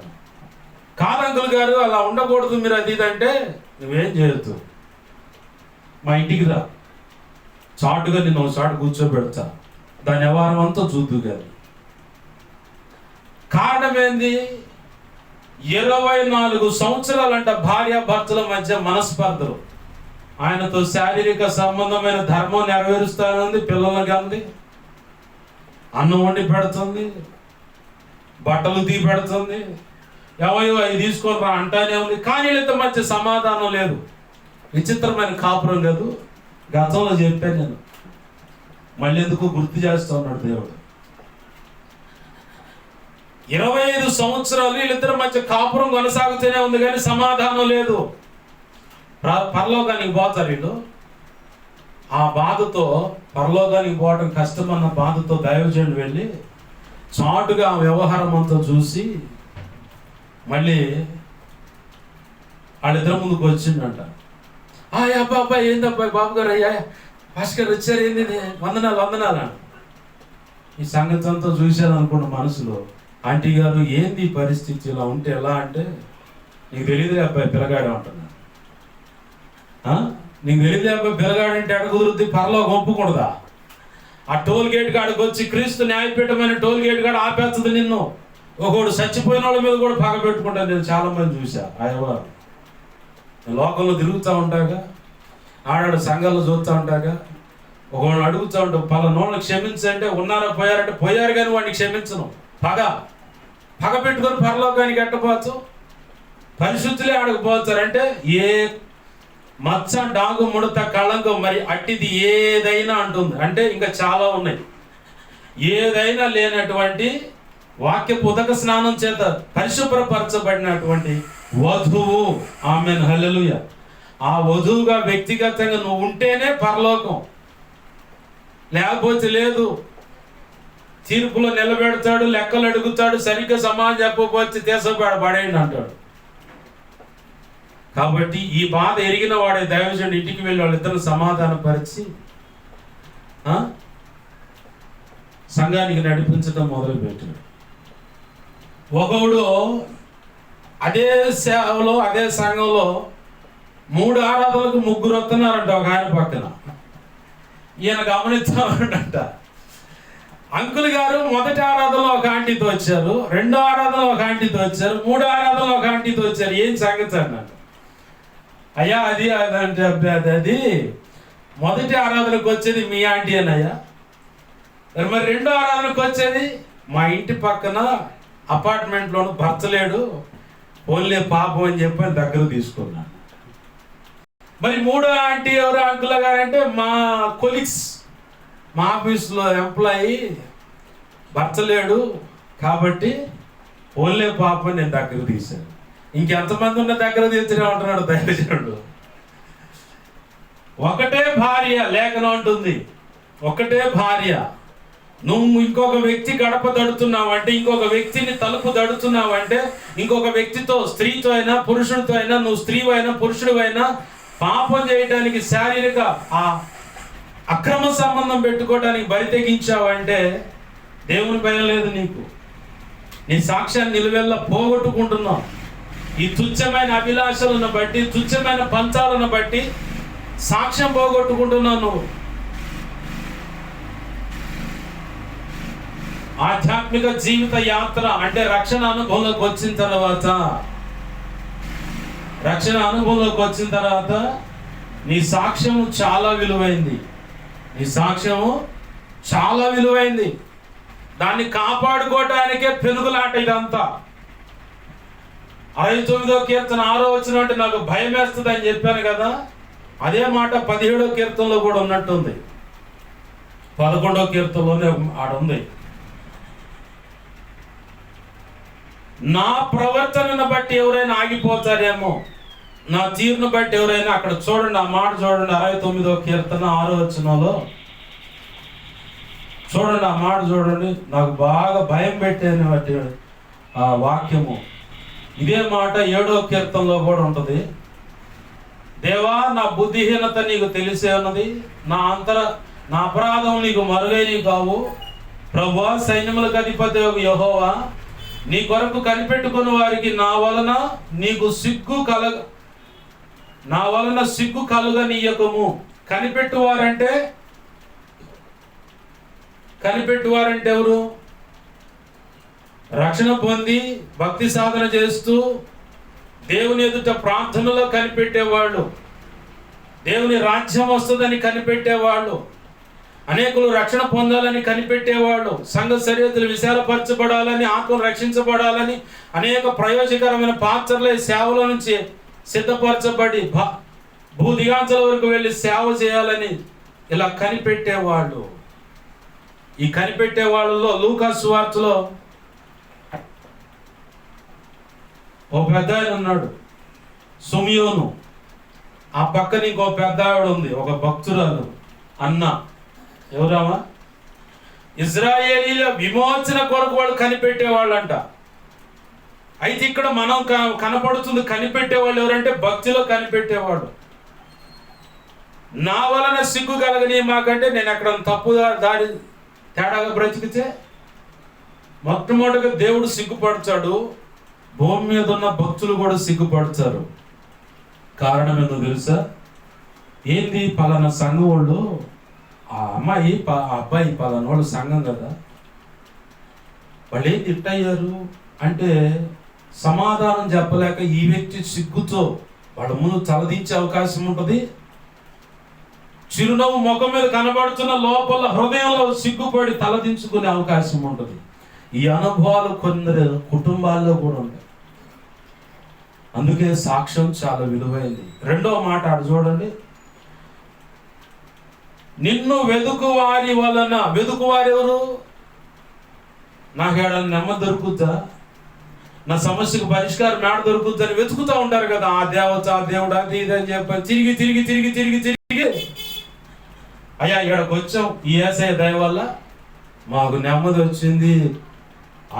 కాదు అంకుల్ గారు అలా ఉండకూడదు మీరు, అది ఇదంటే నువ్వేం చేయొద్దు, మా ఇంటికి రా, చాటుగా నిన్ను ఒక చాటు కూర్చోబెడతా, దాని వ్యవహారం అంతా చూద్దు గారు. కారణం ఏంది? 24 సంవత్సరాలంట భార్యాభర్తల మధ్య మనస్పర్ధలు. ఆయనతో శారీరక సంబంధమైన ధర్మం నెరవేరుస్తానంది, పిల్లలకి అంది, అన్నం వండి పెడుతుంది, బట్టలు తీ పెడుతుంది, ఎవయో అవి తీసుకొని రా అంటానే ఉంది. కానీ వీళ్ళతో మధ్య సమాధానం లేదు. విచిత్రమైన కాపురం కాదు, గతంలో చెప్పాను నేను, మళ్ళీ ఎందుకు గుర్తు చేస్తూ ఉన్నాడు దేవుడు. 25 సంవత్సరాలు వీళ్ళిద్దరి మధ్య కాపురం కొనసాగుతూనే ఉంది, కానీ సమాధానం లేదు. పరలోకానికి పోతారు వీళ్ళు. ఆ బాధతో, పరలోకానికి పోవడం కష్టమన్న బాధతో దైవజనుడు వెళ్ళి చాటుగా ఆ వ్యవహారం అంతా చూసి మళ్ళీ వాళ్ళిద్దరి ముందుకు వచ్చిండంట. అబ్బా ఏందబ్బాయి బాబు గారు, అయ్యా భాస్కర్ వచ్చారు, ఏంది వందనాలు. ఈ సంగతి అంతా చూశాను అనుకున్న మనసులో, ఆంటీ గారు ఏంది పరిస్థితి, ఇలా ఉంటే ఎలా అంటే, నీకు తెలియదే అబ్బాయి పిల్లగాడు అంటున్నా. నీకు తెలియదే అబ్బాయి పిల్లగాడంటే ఎడ కుదురుద్ది, పరలోకం ఒప్పుకూడదా? ఆ టోల్ గేట్ కాడికి వచ్చి క్రీస్తు న్యాయపీఠమైన టోల్ గేట్ కాడ ఆపేస్తుంది నిన్ను. ఒకడు చచ్చిపోయిన వాళ్ళ మీద కూడా పగ పెట్టుకుంటాను. నేను చాలా మంది చూసా. అయ్యవారు లోకంలో తిరుగుతూ ఉంటాగా, ఆడాడు సంఘాల్లో చూస్తూ ఉంటాగా, ఒకళ్ళు అడుగుతూ ఉంటావు పలానోళ్ళని క్షమించంటే, ఉన్నారా పోయారంటే పోయారు, కానీ వాడిని క్షమించను. పగ పెట్టుకొని పరలోకానికి ఎట్టపోవచ్చు, పరిశుద్ధులే ఆడకపోతారంటే ఏ మచ్చ, డాగు, ముడత, కళంకం, మరి అట్టిది ఏదైనా అంటుంది అంటే ఇంకా చాలా ఉన్నాయి. ఏదైనా లేనటువంటి వాక్యపు ఉదక స్నానం చేత పరిశుభ్రపరచబడినటువంటి వధువు. ఆమేన్, హల్లెలూయా. ఆ వధువుగా వ్యక్తిగతంగా నువ్వు ఉంటేనే పరలోకం, లేకపోతే లేదు. తీర్పులో నిలబెడతాడు, లెక్కలు అడుగుతాడు, సరిగ్గా సమాధానం చెప్పకపోతే తీసపాడు పడేయండి అంటాడు. కాబట్టి ఈ బాధ ఎరిగిన వాడే దైవజనుడు ఇంటికి వెళ్ళి వాళ్ళిద్దరు సమాధానపరిచి సంఘానికి నడిపించడం మొదలుపెట్టాడు. ఒకడు అదే సేవలో అదే సంఘంలో 3 ఆరాధనలకు 3 వస్తున్నారంట ఒక ఆయన పక్కన. ఈయన గమనిస్తామంట. అంకుల్ గారు మొదటి ఆరాధనలో ఒక ఆంటీతో వచ్చారు, 2వ ఆరాధనలో ఒక ఆంటీతో వచ్చారు, 3వ ఆరాధనలో ఒక ఆంటీతో వచ్చారు, ఏం సంగతి అన్నట్టు. అయ్యా అది అదంటే అది మొదటి ఆరాధనకు వచ్చేది మీ ఆంటీ అన్నయ్యా, మరి 2వ ఆరాధనకు వచ్చేది మా ఇంటి పక్కన అపార్ట్మెంట్లోనూ భర్త లేడు, ఓన్లీ పాపం అని చెప్పి దగ్గర తీసుకున్నాను. మరి 3వ ఆంటీ ఎవరు అంకుల్ గారంటే మా కొలీగ్స్, మా ఆఫీస్లో ఎంప్లాయీ, భర్త లేడు కాబట్టి ఓన్లే పాపం నేను దగ్గర తీశాను. ఇంకెంతమంది ఉన్న దగ్గర తీర్చనే ఉంటున్నాడు దైవజనుడు. ఒకటే భార్య, లేఖనం ఉంటుంది, ఒకటే భార్య. నువ్వు ఇంకొక వ్యక్తి గడప దడుతున్నావంటే, ఇంకొక వ్యక్తిని తలుపు దడుతున్నావంటే, ఇంకొక వ్యక్తితో, స్త్రీతో అయినా పురుషుడితో అయినా, నువ్వు స్త్రీ అయినా పురుషుడు అయినా పాపం చేయడానికి, శారీరక అక్రమ సంబంధం పెట్టుకోవడానికి బరి తెగించావంటే దేవుని భయం లేదు నీకు. నీ సాక్ష్యాన్ని నిలువెల్లా పోగొట్టుకుంటున్నావు. ఈ తుచ్చమైన అభిలాషలను బట్టి, తుచ్చమైన పంచాలను బట్టి సాక్ష్యం పోగొట్టుకుంటున్నావు నువ్వు. ఆధ్యాత్మిక జీవిత యాత్ర అంటే రక్షణ అనుభవంలోకి వచ్చిన తర్వాత నీ సాక్ష్యము చాలా విలువైంది. నీ సాక్ష్యము చాలా విలువైంది. దాన్ని కాపాడుకోవటానికే పెనుగులాట ఇదంతా. 69వ కీర్తన 6వ వచనం అంటే నాకు భయం వేస్తుంది అని చెప్పాను కదా, అదే మాట 17వ కీర్తనలో కూడా ఉన్నట్టుంది. 11వ కీర్తనలోనే ఆడుంది. నా ప్రవర్తనను బట్టి ఎవరైనా ఆగిపోతారేమో, నా తీరును బట్టి ఎవరైనా, అక్కడ చూడండి ఆ మాట చూడండి, 69వ కీర్తన 6వ వచనంలో చూడండి ఆ మాట చూడండి. నాకు బాగా భయం పెట్టేది బట్టి ఆ వాక్యము. ఇదే మాట 7వ కీర్తనలో కూడా ఉంటుంది. దేవా, నా బుద్ధిహీనత నీకు తెలిసే ఉన్నది, నా అపరాధం నీకు మరుగైనవి కావు. ప్రభువా, సైన్యములకు అధిపతి యెహోవా, నీ కొరకు కనిపెట్టుకున్న వారికి నా వలన సిగ్గు కలుగనీయకము. కనిపెట్టువారంటే ఎవరు? రక్షణ పొంది భక్తి సాధన చేస్తూ దేవుని ఎదుట ప్రార్థనలో కనిపెట్టేవాళ్ళు, దేవుని రాజ్యం వస్తుందని కనిపెట్టేవాళ్ళు, అనేకులు రక్షణ పొందాలని కనిపెట్టేవాళ్ళు, సంఘ సరిహద్దులు విశాలపరచబడాలని, ఆత్మలు రక్షించబడాలని, అనేక ప్రయోజకరమైన పాత్రలే సేవల నుంచి సిద్ధపరచబడి భూదిగాంచల వరకు వెళ్ళి సేవ చేయాలని ఇలా కనిపెట్టేవాళ్ళు. ఈ కనిపెట్టే వాళ్ళలో లూకా సువార్తలో ఓ పెద్ద ఆయన ఉన్నాడు, సుమియోను. ఆ పక్కన ఇంకో పెద్ద ఆవిడ ఉంది, ఒక భక్తురాలు, అన్న. ఎవరామా? ఇజ్రాయేలీల విమోచన కొరకు వాళ్ళు కనిపెట్టేవాళ్ళంట. అయితే ఇక్కడ మనం కనపడుతుంది కనిపెట్టేవాళ్ళు ఎవరంటే భక్తిలో కనిపెట్టేవాడు. నా వలన సిగ్గు కలగని మాకంటే నేను ఎక్కడ తప్పు దాడి తేడాగా బ్రతికితే మొట్టమొదటిగా దేవుడు సిగ్గుపడతాడు, భూమి మీద ఉన్న భక్తులు కూడా సిగ్గుపడతారు. కారణం ఏందో తెలుసా? ఏంది, పలానా సంఘం వాళ్ళు, ఆ అమ్మాయి ఆ అబ్బాయి పలానా వాళ్ళు సంఘం కదా, వాళ్ళు ఏం తిట్టయ్యారు అంటే సమాధానం చెప్పలేక ఈ వ్యక్తి సిగ్గుతో వాళ్ళ ముందు తలదించే అవకాశం ఉంటుంది. చిరునవ్వు ముఖం మీద కనబడుతున్న లోపల హృదయంలో సిగ్గుపడి తలదించుకునే అవకాశం ఉంటుంది. ఈ అనుభవాలు కొందరు కుటుంబాల్లో కూడా ఉంటాయి. అందుకే సాక్ష్యం చాలా విలువైంది. 2వ మాట అటు చూడండి. నిన్ను వెదుకువారి వలన, వెదుకువారు ఎవరు? నాకు ఏడన్నా నెమ్మది దొరుకుద్దా, నా సమస్యకు పరిష్కారం మేడ దొరుకుద్దని వెతుకుతూ ఉంటారు కదా. ఆ దేవత, ఆ దేవుడు, అది ఇది అని చెప్పి తిరిగి తిరిగి తిరిగి తిరిగి తిరిగి అయ్యా ఇక్కడికి వచ్చాం, ఈ యేసయ్య దయ వల్ల మాకు నెమ్మది వచ్చింది,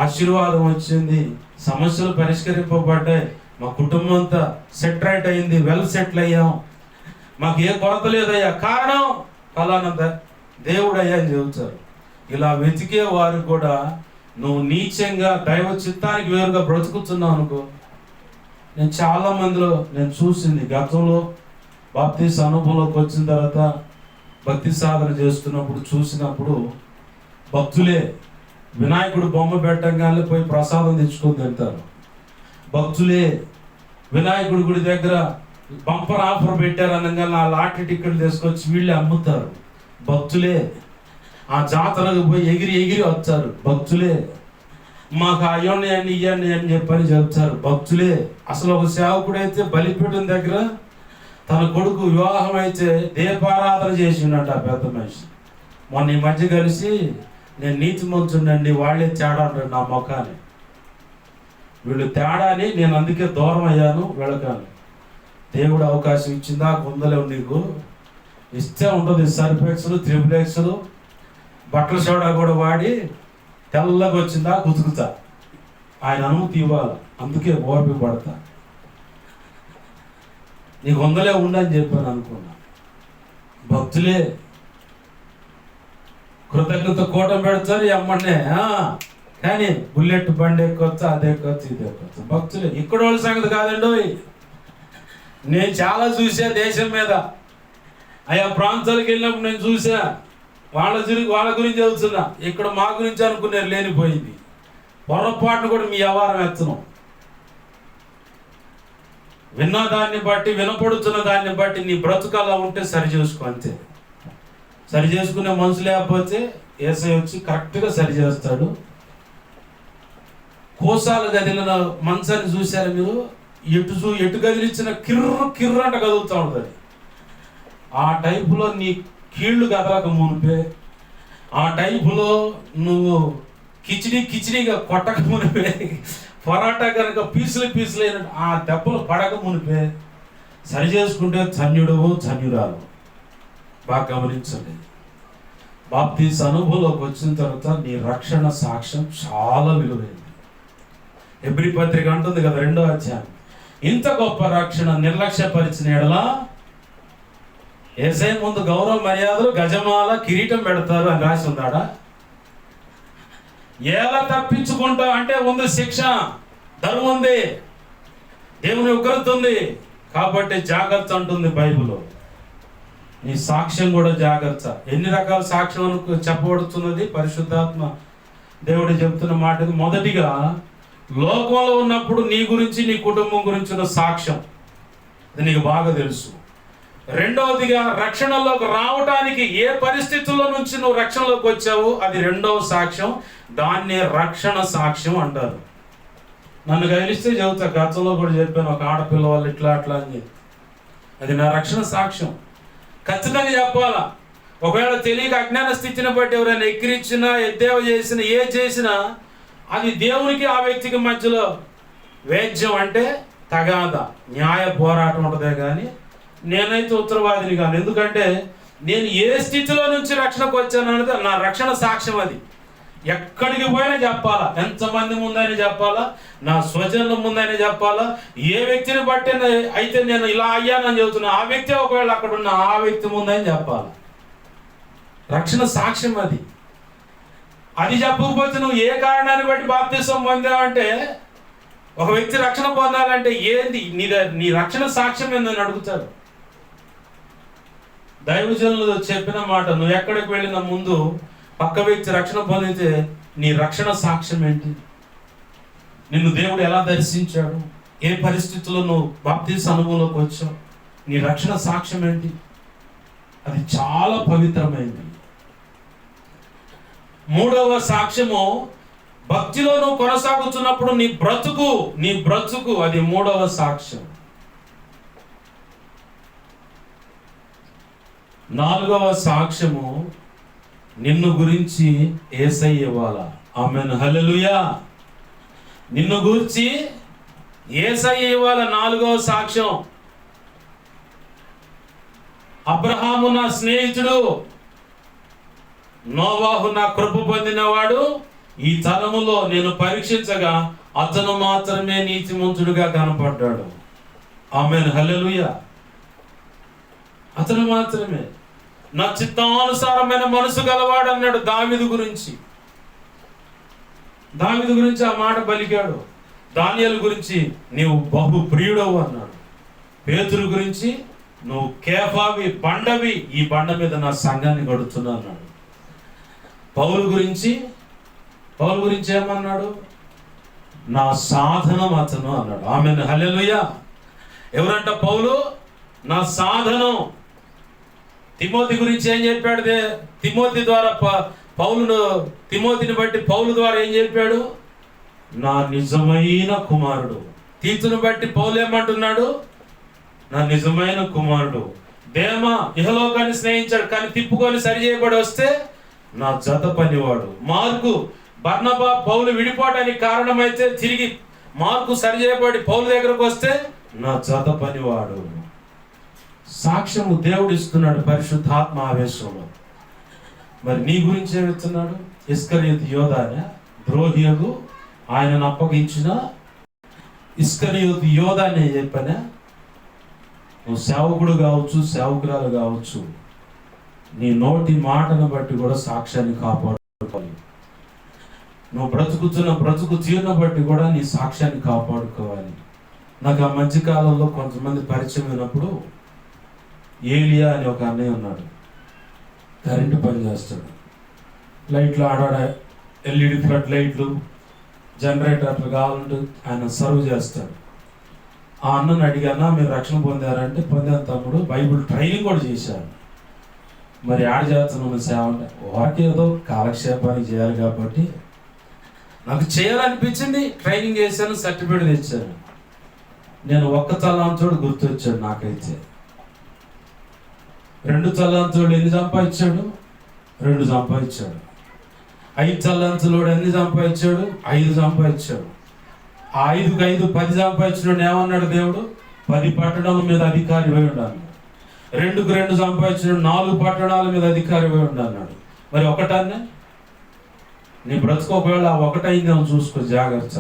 ఆశీర్వాదం వచ్చింది, సమస్యలు పరిష్కరింపబడ్డాయి, మా కుటుంబం అంతా సెట్ రైట్ అయింది, వెల్ సెటిల్ అయ్యాం, మాకు ఏ కొరత లేదయ్యా, కారణం ఫలానంత దేవుడయ్యా అని చెబుతారు. ఇలా వెతికే వారు కూడా నువ్వు నీచంగా దైవ చిత్తానికి వేరుగా బ్రతుకుతున్నావు అనుకో. నేను చాలా మందిలో నేను చూసింది, గతంలో బాప్తీస అనుభవంలోకి వచ్చిన తర్వాత భక్తి సాధన చేస్తున్నప్పుడు చూసినప్పుడు భక్తులే వినాయకుడు బొమ్మ పెట్టగానే పోయి ప్రసాదం తెచ్చుకొని తింటారు. భక్తులే వినాయకుడి గుడి దగ్గర బంపర్ ఆఫర్ పెట్టారు అనగా నా లాటరీ టికెట్లు తీసుకొచ్చి వీళ్ళే అమ్ముతారు. భక్తులే ఆ జాతరకు పోయి ఎగిరి ఎగిరి వచ్చారు. భక్తులే మాకు అయ్యండి అని ఇవ్వండి అని చెప్పని చెప్తారు. భక్తులే అసలు ఒక సేవకుడైతే బలిపీఠం దగ్గర తన కొడుకు వివాహం అయితే దీపారాధన చేసిండట ఆ పెద్ద మనిషి. మొన్న ఈ మధ్య కలిసి నేను నీతిమంతుడండి, వాళ్ళే తేడా అంటారు నా ముఖాన్ని, వీళ్ళు తేడాని నేను అందుకే దూరం అయ్యాను వెళ్ళకాను. దేవుడు అవకాశం ఇచ్చిందా కొందలేవు, నీకు ఇస్తే ఉంటుంది సర్ఫెక్స్లు త్రిపులెక్స్లు బట్టల సోడా కూడా వాడి తెల్లగా వచ్చిందా కుతుకుతా, ఆయన అనుమతి ఇవ్వాలి, అందుకే ఓపిక పడతా. నీకు వందలే ఉండని చెప్పాను అనుకున్నా. భక్తులే కృతజ్ఞత కూటం పెడతారు అమ్మనే, కానీ బుల్లెట్ బండి ఎక్కొచ్చు, అదే ఎక్కొచ్చు, ఇది ఎక్కొచ్చు. భక్తులే ఇక్కడ వాళ్ళ సంగతి కాదండి. నేను చాలా చూసా దేశం మీద, ఆయా ప్రాంతాలకు వెళ్ళినప్పుడు నేను చూసా. వాళ్ళ గురించి తెలుస్తున్నా, ఇక్కడ మా గురించి అనుకున్నారు లేనిపోయింది. పొరపాటును కూడా మీ వ్యవహారం ఎత్తను. విన్న దాన్ని బట్టి, వినపడుతున్న దాన్ని బట్టి నీ బ్రతుకు అలా ఉంటే సరి చేసుకో, అంతే. సరి చేసుకునే మనసు లేకపోతే యేసయ్య వచ్చి కరెక్ట్గా సరి చేస్తాడు. కోసాలు కదిలిన మనసాన్ని చూశారు మీరు, ఎటు కదిలించిన కిర్రు అంట కదులుతూ ఉంటుంది. ఆ టైపులో నీ కీళ్ళు కదలక మునిపే, ఆ టైపులో నువ్వు కిచిడిగా కొట్టక మునిపే, పొరాటా కనుక పీసులు అయిన ఆ దెబ్బలు పడక మునిపే సరి చేసుకుంటే ధన్యుడవు ధన్యురాలు. బాగా గమనించండి. బాప్తీస అనుభవంలోకి వచ్చిన తర్వాత నీ రక్షణ సాక్ష్యం చాలా విలువైంది. హెబ్రీ పత్రిక అంటుంది కదా 2వ అధ్యాయం, ఇంత గొప్ప రక్షణ నిర్లక్ష్యపరిచిన ఎడలా యేసయ్య ముందు గౌరవ మర్యాదలు గజమాల కిరీటం పెడతారు అని రాసి ఉందాడా? ఎలా తప్పించుకుంటా అంటే ఉంది శిక్ష, ధర్మం ఉంది, దేవుని ఉగ్రత ఉంది, కాబట్టి జాగ్రత్త అంటుంది బైబిల్. నీ సాక్ష్యం కూడా జాగ్రత్త. ఎన్ని రకాల సాక్ష్యం చెప్పబడుతున్నది పరిశుద్ధాత్మ దేవుడు చెప్తున్న మాటకి. మొదటిగా లోకంలో ఉన్నప్పుడు నీ గురించి నీ కుటుంబం గురించి ఉన్న సాక్ష్యం, అది నీకు బాగా తెలుసు. రెండవదిగా రక్షణలోకి రావటానికి ఏ పరిస్థితుల్లో నుంచి నువ్వు రక్షణలోకి వచ్చావు, అది రెండవ సాక్ష్యం, దాన్నే రక్షణ సాక్ష్యం అంటారు. నన్ను కదిలిస్తే చెబుతా, గతంలో కూడా చెప్పాను, ఒక ఆడపిల్ల వాళ్ళు ఇట్లా అట్లా అని చెప్పి, అది నా రక్షణ సాక్ష్యం. ఖచ్చితంగా చెప్పాలా. ఒకవేళ తెలియక అజ్ఞాన స్థితిని బట్టి ఎవరైనా ఎక్కిరించినా, ఎద్దేవ చేసినా, ఏ చేసినా అది దేవునికి ఆ వ్యక్తికి మధ్యలో వేద్యం అంటే తగాద, న్యాయ పోరాటం ఉంటుందే కానీ నేనైతే ఉత్తరవాదిని కాను. ఎందుకంటే నేను ఏ స్థితిలో నుంచి రక్షణకు వచ్చాను అనేది నా రక్షణ సాక్ష్యం. అది ఎక్కడికి పోయినా చెప్పాలా, ఎంతమంది ముందని చెప్పాలా, నా స్వజనుల ముందని చెప్పాలా, ఏ వ్యక్తిని బట్టి అయితే నేను ఇలా అయ్యానని చెబుతున్నా, ఆ వ్యక్తి ఒకవేళ అక్కడ ఉన్న ఆ వ్యక్తి ముందని చెప్పాలా. రక్షణ సాక్ష్యం అది. అది చెప్పకపోతే నువ్వు ఏ కారణాన్ని బట్టి బాప్తిసం పొందావంటే, ఒక వ్యక్తి రక్షణ పొందాలంటే ఏంది నీ రక్షణ సాక్ష్యం ఏందని అడుగుతాడు. దైవజనులు చెప్పిన మాట, నువ్వు ఎక్కడికి వెళ్ళిన ముందు పక్క వ్యక్తి రక్షణ పొందితే నీ రక్షణ సాక్ష్యం ఏంటి, నిన్ను దేవుడు ఎలా దర్శించాడు, ఏ పరిస్థితుల్లో నువ్వు బాప్తిస అనుభవంలోకి వచ్చావు, నీ రక్షణ సాక్ష్యం ఏంటి, అది చాలా పవిత్రమైనది. మూడవ సాక్ష్యము, భక్తిలో నువ్వు కొనసాగుతున్నప్పుడు నీ బ్రతుకు అది మూడవ సాక్ష్యం. నాలుగవ సాక్ష్యము, నిన్ను గురించి యేసయ్య ఇవ్వాలా. ఆమేన్, హల్లెలూయా. నిన్ను గురించి యేసయ్య ఇవ్వాలా. నాలుగవ సాక్ష్యం, అబ్రహాము నా స్నేహితుడు, నోవాహు నా కృప పొందినవాడు, ఈ తరములో నేను పరీక్షించగా అతను మాత్రమే నీతిమంతుడుగా కనపడ్డాడు. ఆమేన్, హల్లెలూయా. అతను మాత్రమే నా చిత్తానుసారమైన మనసు గలవాడు అన్నాడు దావీదు గురించి. దావీదు గురించి ఆ మాట పలికాడు. దానియేలు గురించి నీవు బహు ప్రియుడవు అన్నాడు. పేతురు గురించి నువ్వు కేఫావి, బండవి, ఈ బండ మీద నా సంఘాన్ని గడుతున్నా అన్నాడు. పౌలు గురించి ఏమన్నాడు? నా సాధనం అతను అన్నాడు. ఆమేన్, హల్లెలూయా. ఎవరంట పౌలు? నా సాధనం. తిమోతి గురించి ఏం చెప్పాడు? తిమోతి ద్వారా తిమోతిని బట్టి పౌలు ద్వారా ఏం చెప్పాడు? నా నిజమైన కుమారుడు. తీతును బట్టి పౌలు ఏమంటున్నాడు? నా నిజమైన కుమారుడు. దేమ ఇహలోకాన్ని స్నేహించాడు, కానీ తిప్పుకొని సరి చేయబడి వస్తే నా జత పనివాడు. మార్కు, బర్నబా పౌలు విడిపోవడానికి కారణమైతే తిరిగి మార్కు సరి చేయబడి పౌలు దగ్గరకు వస్తే నా జత పనివాడు. సాక్ష్యము దేవుడు ఇస్తున్నాడు పరిశుద్ధాత్మ ఆవేశంలో. మరి నీ గురించి ఏమిస్తున్నాడు? ఇస్కరియోతు యోధానే ద్రోహియగు ఆయనను అప్పగించిన ఇస్కరియోతు యోధానే చెప్పానే. నువ్వు సేవకుడు కావచ్చు, సేవకురాలు కావచ్చు, నీ నోటి మాటను బట్టి కూడా సాక్ష్యాన్ని కాపాడుకోవాలి. నువ్వు బ్రతుకు తీరును బట్టి కూడా నీ సాక్ష్యాన్ని కాపాడుకోవాలి. నాకు ఆ మధ్యకాలంలో కొంతమంది పరిచయం అయినప్పుడు, ఏలియా అని ఒక అన్నయ్య ఉన్నాడు. కరెంటు పని చేస్తాడు. లైట్లు ఆడాడ, ఎల్ఈడి ఫ్లడ్ లైట్లు, జనరేటర్ అట్లా కావాలంటే ఆయన సర్వ్ చేస్తాడు. ఆ అన్నను అడిగానా, మీరు రక్షణ పొందారంటే పొందాను తమ్ముడు, బైబుల్ ట్రైనింగ్ కూడా చేశాను. మరి ఆడ చేస్తున్నాను సేవ అంటే, వాకేదో కాలక్షేపానికి చేయాలి కాబట్టి నాకు చేయాలనిపించింది, ట్రైనింగ్ చేశాను, సర్టిఫికేట్ తెచ్చాను. నేను ఒక్క తలాంతోడు గుర్తొచ్చాడు నాకైతే. 2 తలాంతులు ఎన్ని సంపాదించాడు? 2 సంపాదించాడు. 5 తలాంతులోడు ఎన్ని సంపాదించాడు? 5 సంపాదించాడు. ఆ 5కు 5 10 సంపాదించినోడు ఏమన్నాడు దేవుడు? 10 పట్టణాల మీద అధికారి పోయి ఉండాలి. 2కు 2 సంపాదించినోడు 4 పట్టణాల మీద అధికారి పోయి ఉండాలన్నాడు. మరి ఒకటాన్ని నీ బ్రతుకు ఒకవేళ ఒకటైందేమో చూసుకో, జాగ్రత్త.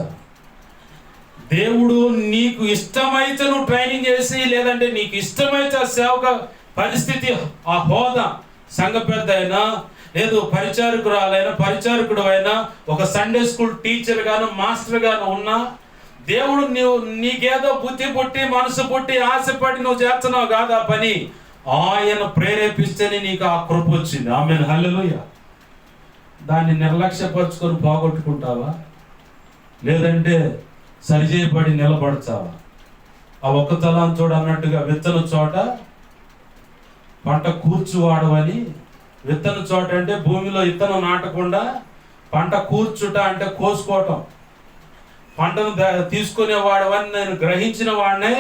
దేవుడు నీకు ఇష్టమైతే నువ్వు ట్రైనింగ్ చేసి, లేదంటే నీకు ఇష్టమైతే ఆ సేవక పరిస్థితి, ఆ హోదా, సంఘ పెద్ద అయినా, లేదు పరిచారకుడు అయినా, ఒక సండే స్కూల్ టీచర్ గాను, మాస్టర్ గాను ఉన్నా, దేవుడు నీకేదో బుద్ధి పుట్టి, మనసు పుట్టి, ఆశపడి నువ్వు చేస్తున్నావు కాదు ఆ పని. ఆయన ప్రేరేపిస్తేనే నీకు ఆ కృప వచ్చింది. ఆమేన్, హల్లెలూయా. దాన్ని నిర్లక్ష్యపరుచుకొని పోగొట్టుకుంటావా, లేదంటే సరిచేయబడి నిలబడతావా? ఆ ఒక్క తలాంతోడు అన్నట్టుగా విత్తన చోట పంట కూర్చువాడవని. విత్తన చోట అంటే భూమిలో విత్తనం నాటకుండా, పంట కూర్చుట అంటే కోసుకోవటం. పంటను తీసుకునేవాడవని నేను గ్రహించిన వాడినే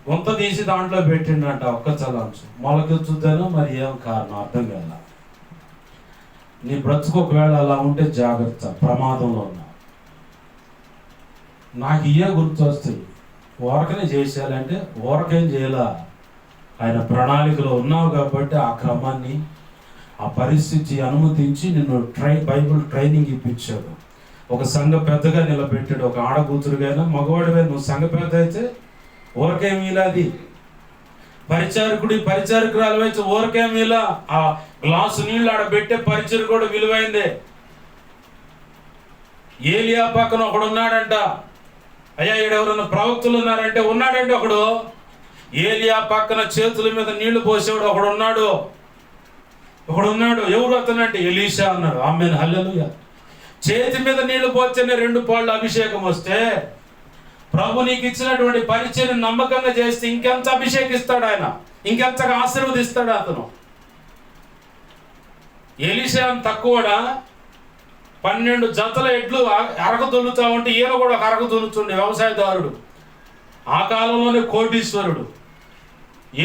వంత తీసి దాంట్లో పెట్టిండంట ఒక్క తలాంచు. మొలకెత్తుతాను, మరి ఏం కారణం అర్థం కాల. నీ బ్రతుకు ఒకవేళ అలా ఉంటే జాగ్రత్త, ప్రమాదంలో ఉన్నా. నాకు ఇయే గుర్తు వస్తాయి. ఊరకనే చేసేయాలంటే ఊరకేం చేయాలా, ఆయన ప్రణాళికలో ఉన్నావు కాబట్టి ఆ క్రమాన్ని, ఆ పరిస్థితి అనుమతించి నిన్ను బైబుల్ ట్రైనింగ్ ఇప్పించాడు. ఒక సంఘ పెద్దగా నిలబెట్టాడు. ఒక ఆడకూతురుగైనా మగవాడివే నువ్వు సంఘ పెద్ద అయితే ఊరకేం వీలాది. పరిచారకురాలు అయితే ఊరకేం వీలా. ఆ గ్లాసు నీళ్ళు ఆడ పెట్టే పరిచయం కూడా విలువైందే. ఏలియా పక్కన ఒకడు ఉన్నాడంట. అయ్యా ఈడెవరన్నా ప్రవక్తలు ఉన్నారంటే ఉన్నాడంటే ఒకడు. ఏలియా పక్కన చేతుల మీద నీళ్లు పోసేవాడు ఒకడు ఉన్నాడు. ఎవరు అతనంటే ఎలీషా అన్నాడు. ఆమేన్, హల్లెలూయా. చేతి మీద నీళ్లు పోస్తేనే 2 పాళ్ళు అభిషేకం వస్తే, ప్రభు నీకు ఇచ్చినటువంటి పరిచయం నమ్మకంగా చేస్తే ఇంకెంత అభిషేకిస్తాడు ఆయన, ఇంకెంతగా ఆశీర్వదిస్తాడు అతను. ఎలీషా తక్కువడా? 12 జతల ఎడ్లు అరగ దొల్లుతా ఉంటే ఈయన కూడా ఒక అరగ దొల్లుతుండే వ్యవసాయదారుడు. ఆ కాలంలోనే కోటీశ్వరుడు.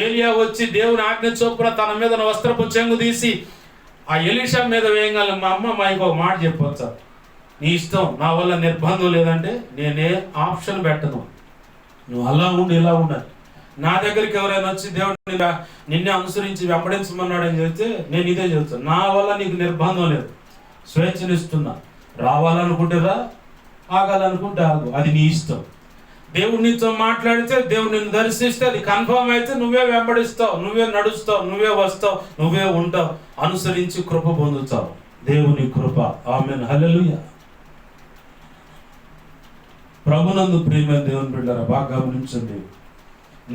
ఏలియా వచ్చి దేవుని ఆజ్ఞ చొప్పున తన మీద వస్త్రపు చెంగు తీసి ఆ ఎలీషా మీద వేయగల. మా అమ్మ మా ఇంకొక మాట చెప్పొచ్చా, నీ ఇష్టం, నా వల్ల నిర్బంధం లేదంటే నేనే ఆప్షన్ పెట్టను. నువ్వు అలా ఉండి ఇలా ఉండాలి. నా దగ్గరికి ఎవరైనా వచ్చి దేవుడు నిన్నే అనుసరించి వెంబడించమన్నాడని చెప్తే నేను ఇదే చెబుతాను, నా వల్ల నీకు నిర్బంధం లేదు, స్వేచ్ఛనిస్తున్నా. రావాలనుకుంటే రా, ఆగాలనుకుంటే ఆగు, అది నీ ఇష్టం. దేవుడు నీతో మాట్లాడితే, దేవుడు నిన్ను దర్శిస్తే, అది కన్ఫర్మ్ అయితే నువ్వే వెంబడిస్తావు, నువ్వే నడుస్తావు, నువ్వే వస్తావు, నువ్వే ఉంటావు, అనుసరించి కృప పొందుతావు. దేవుని కృప. ఆమేన్. హల్లెలూయా. ప్రభునందు ప్రియమైన దేవుని బిడ్డలారా, బాగా గమనించండి.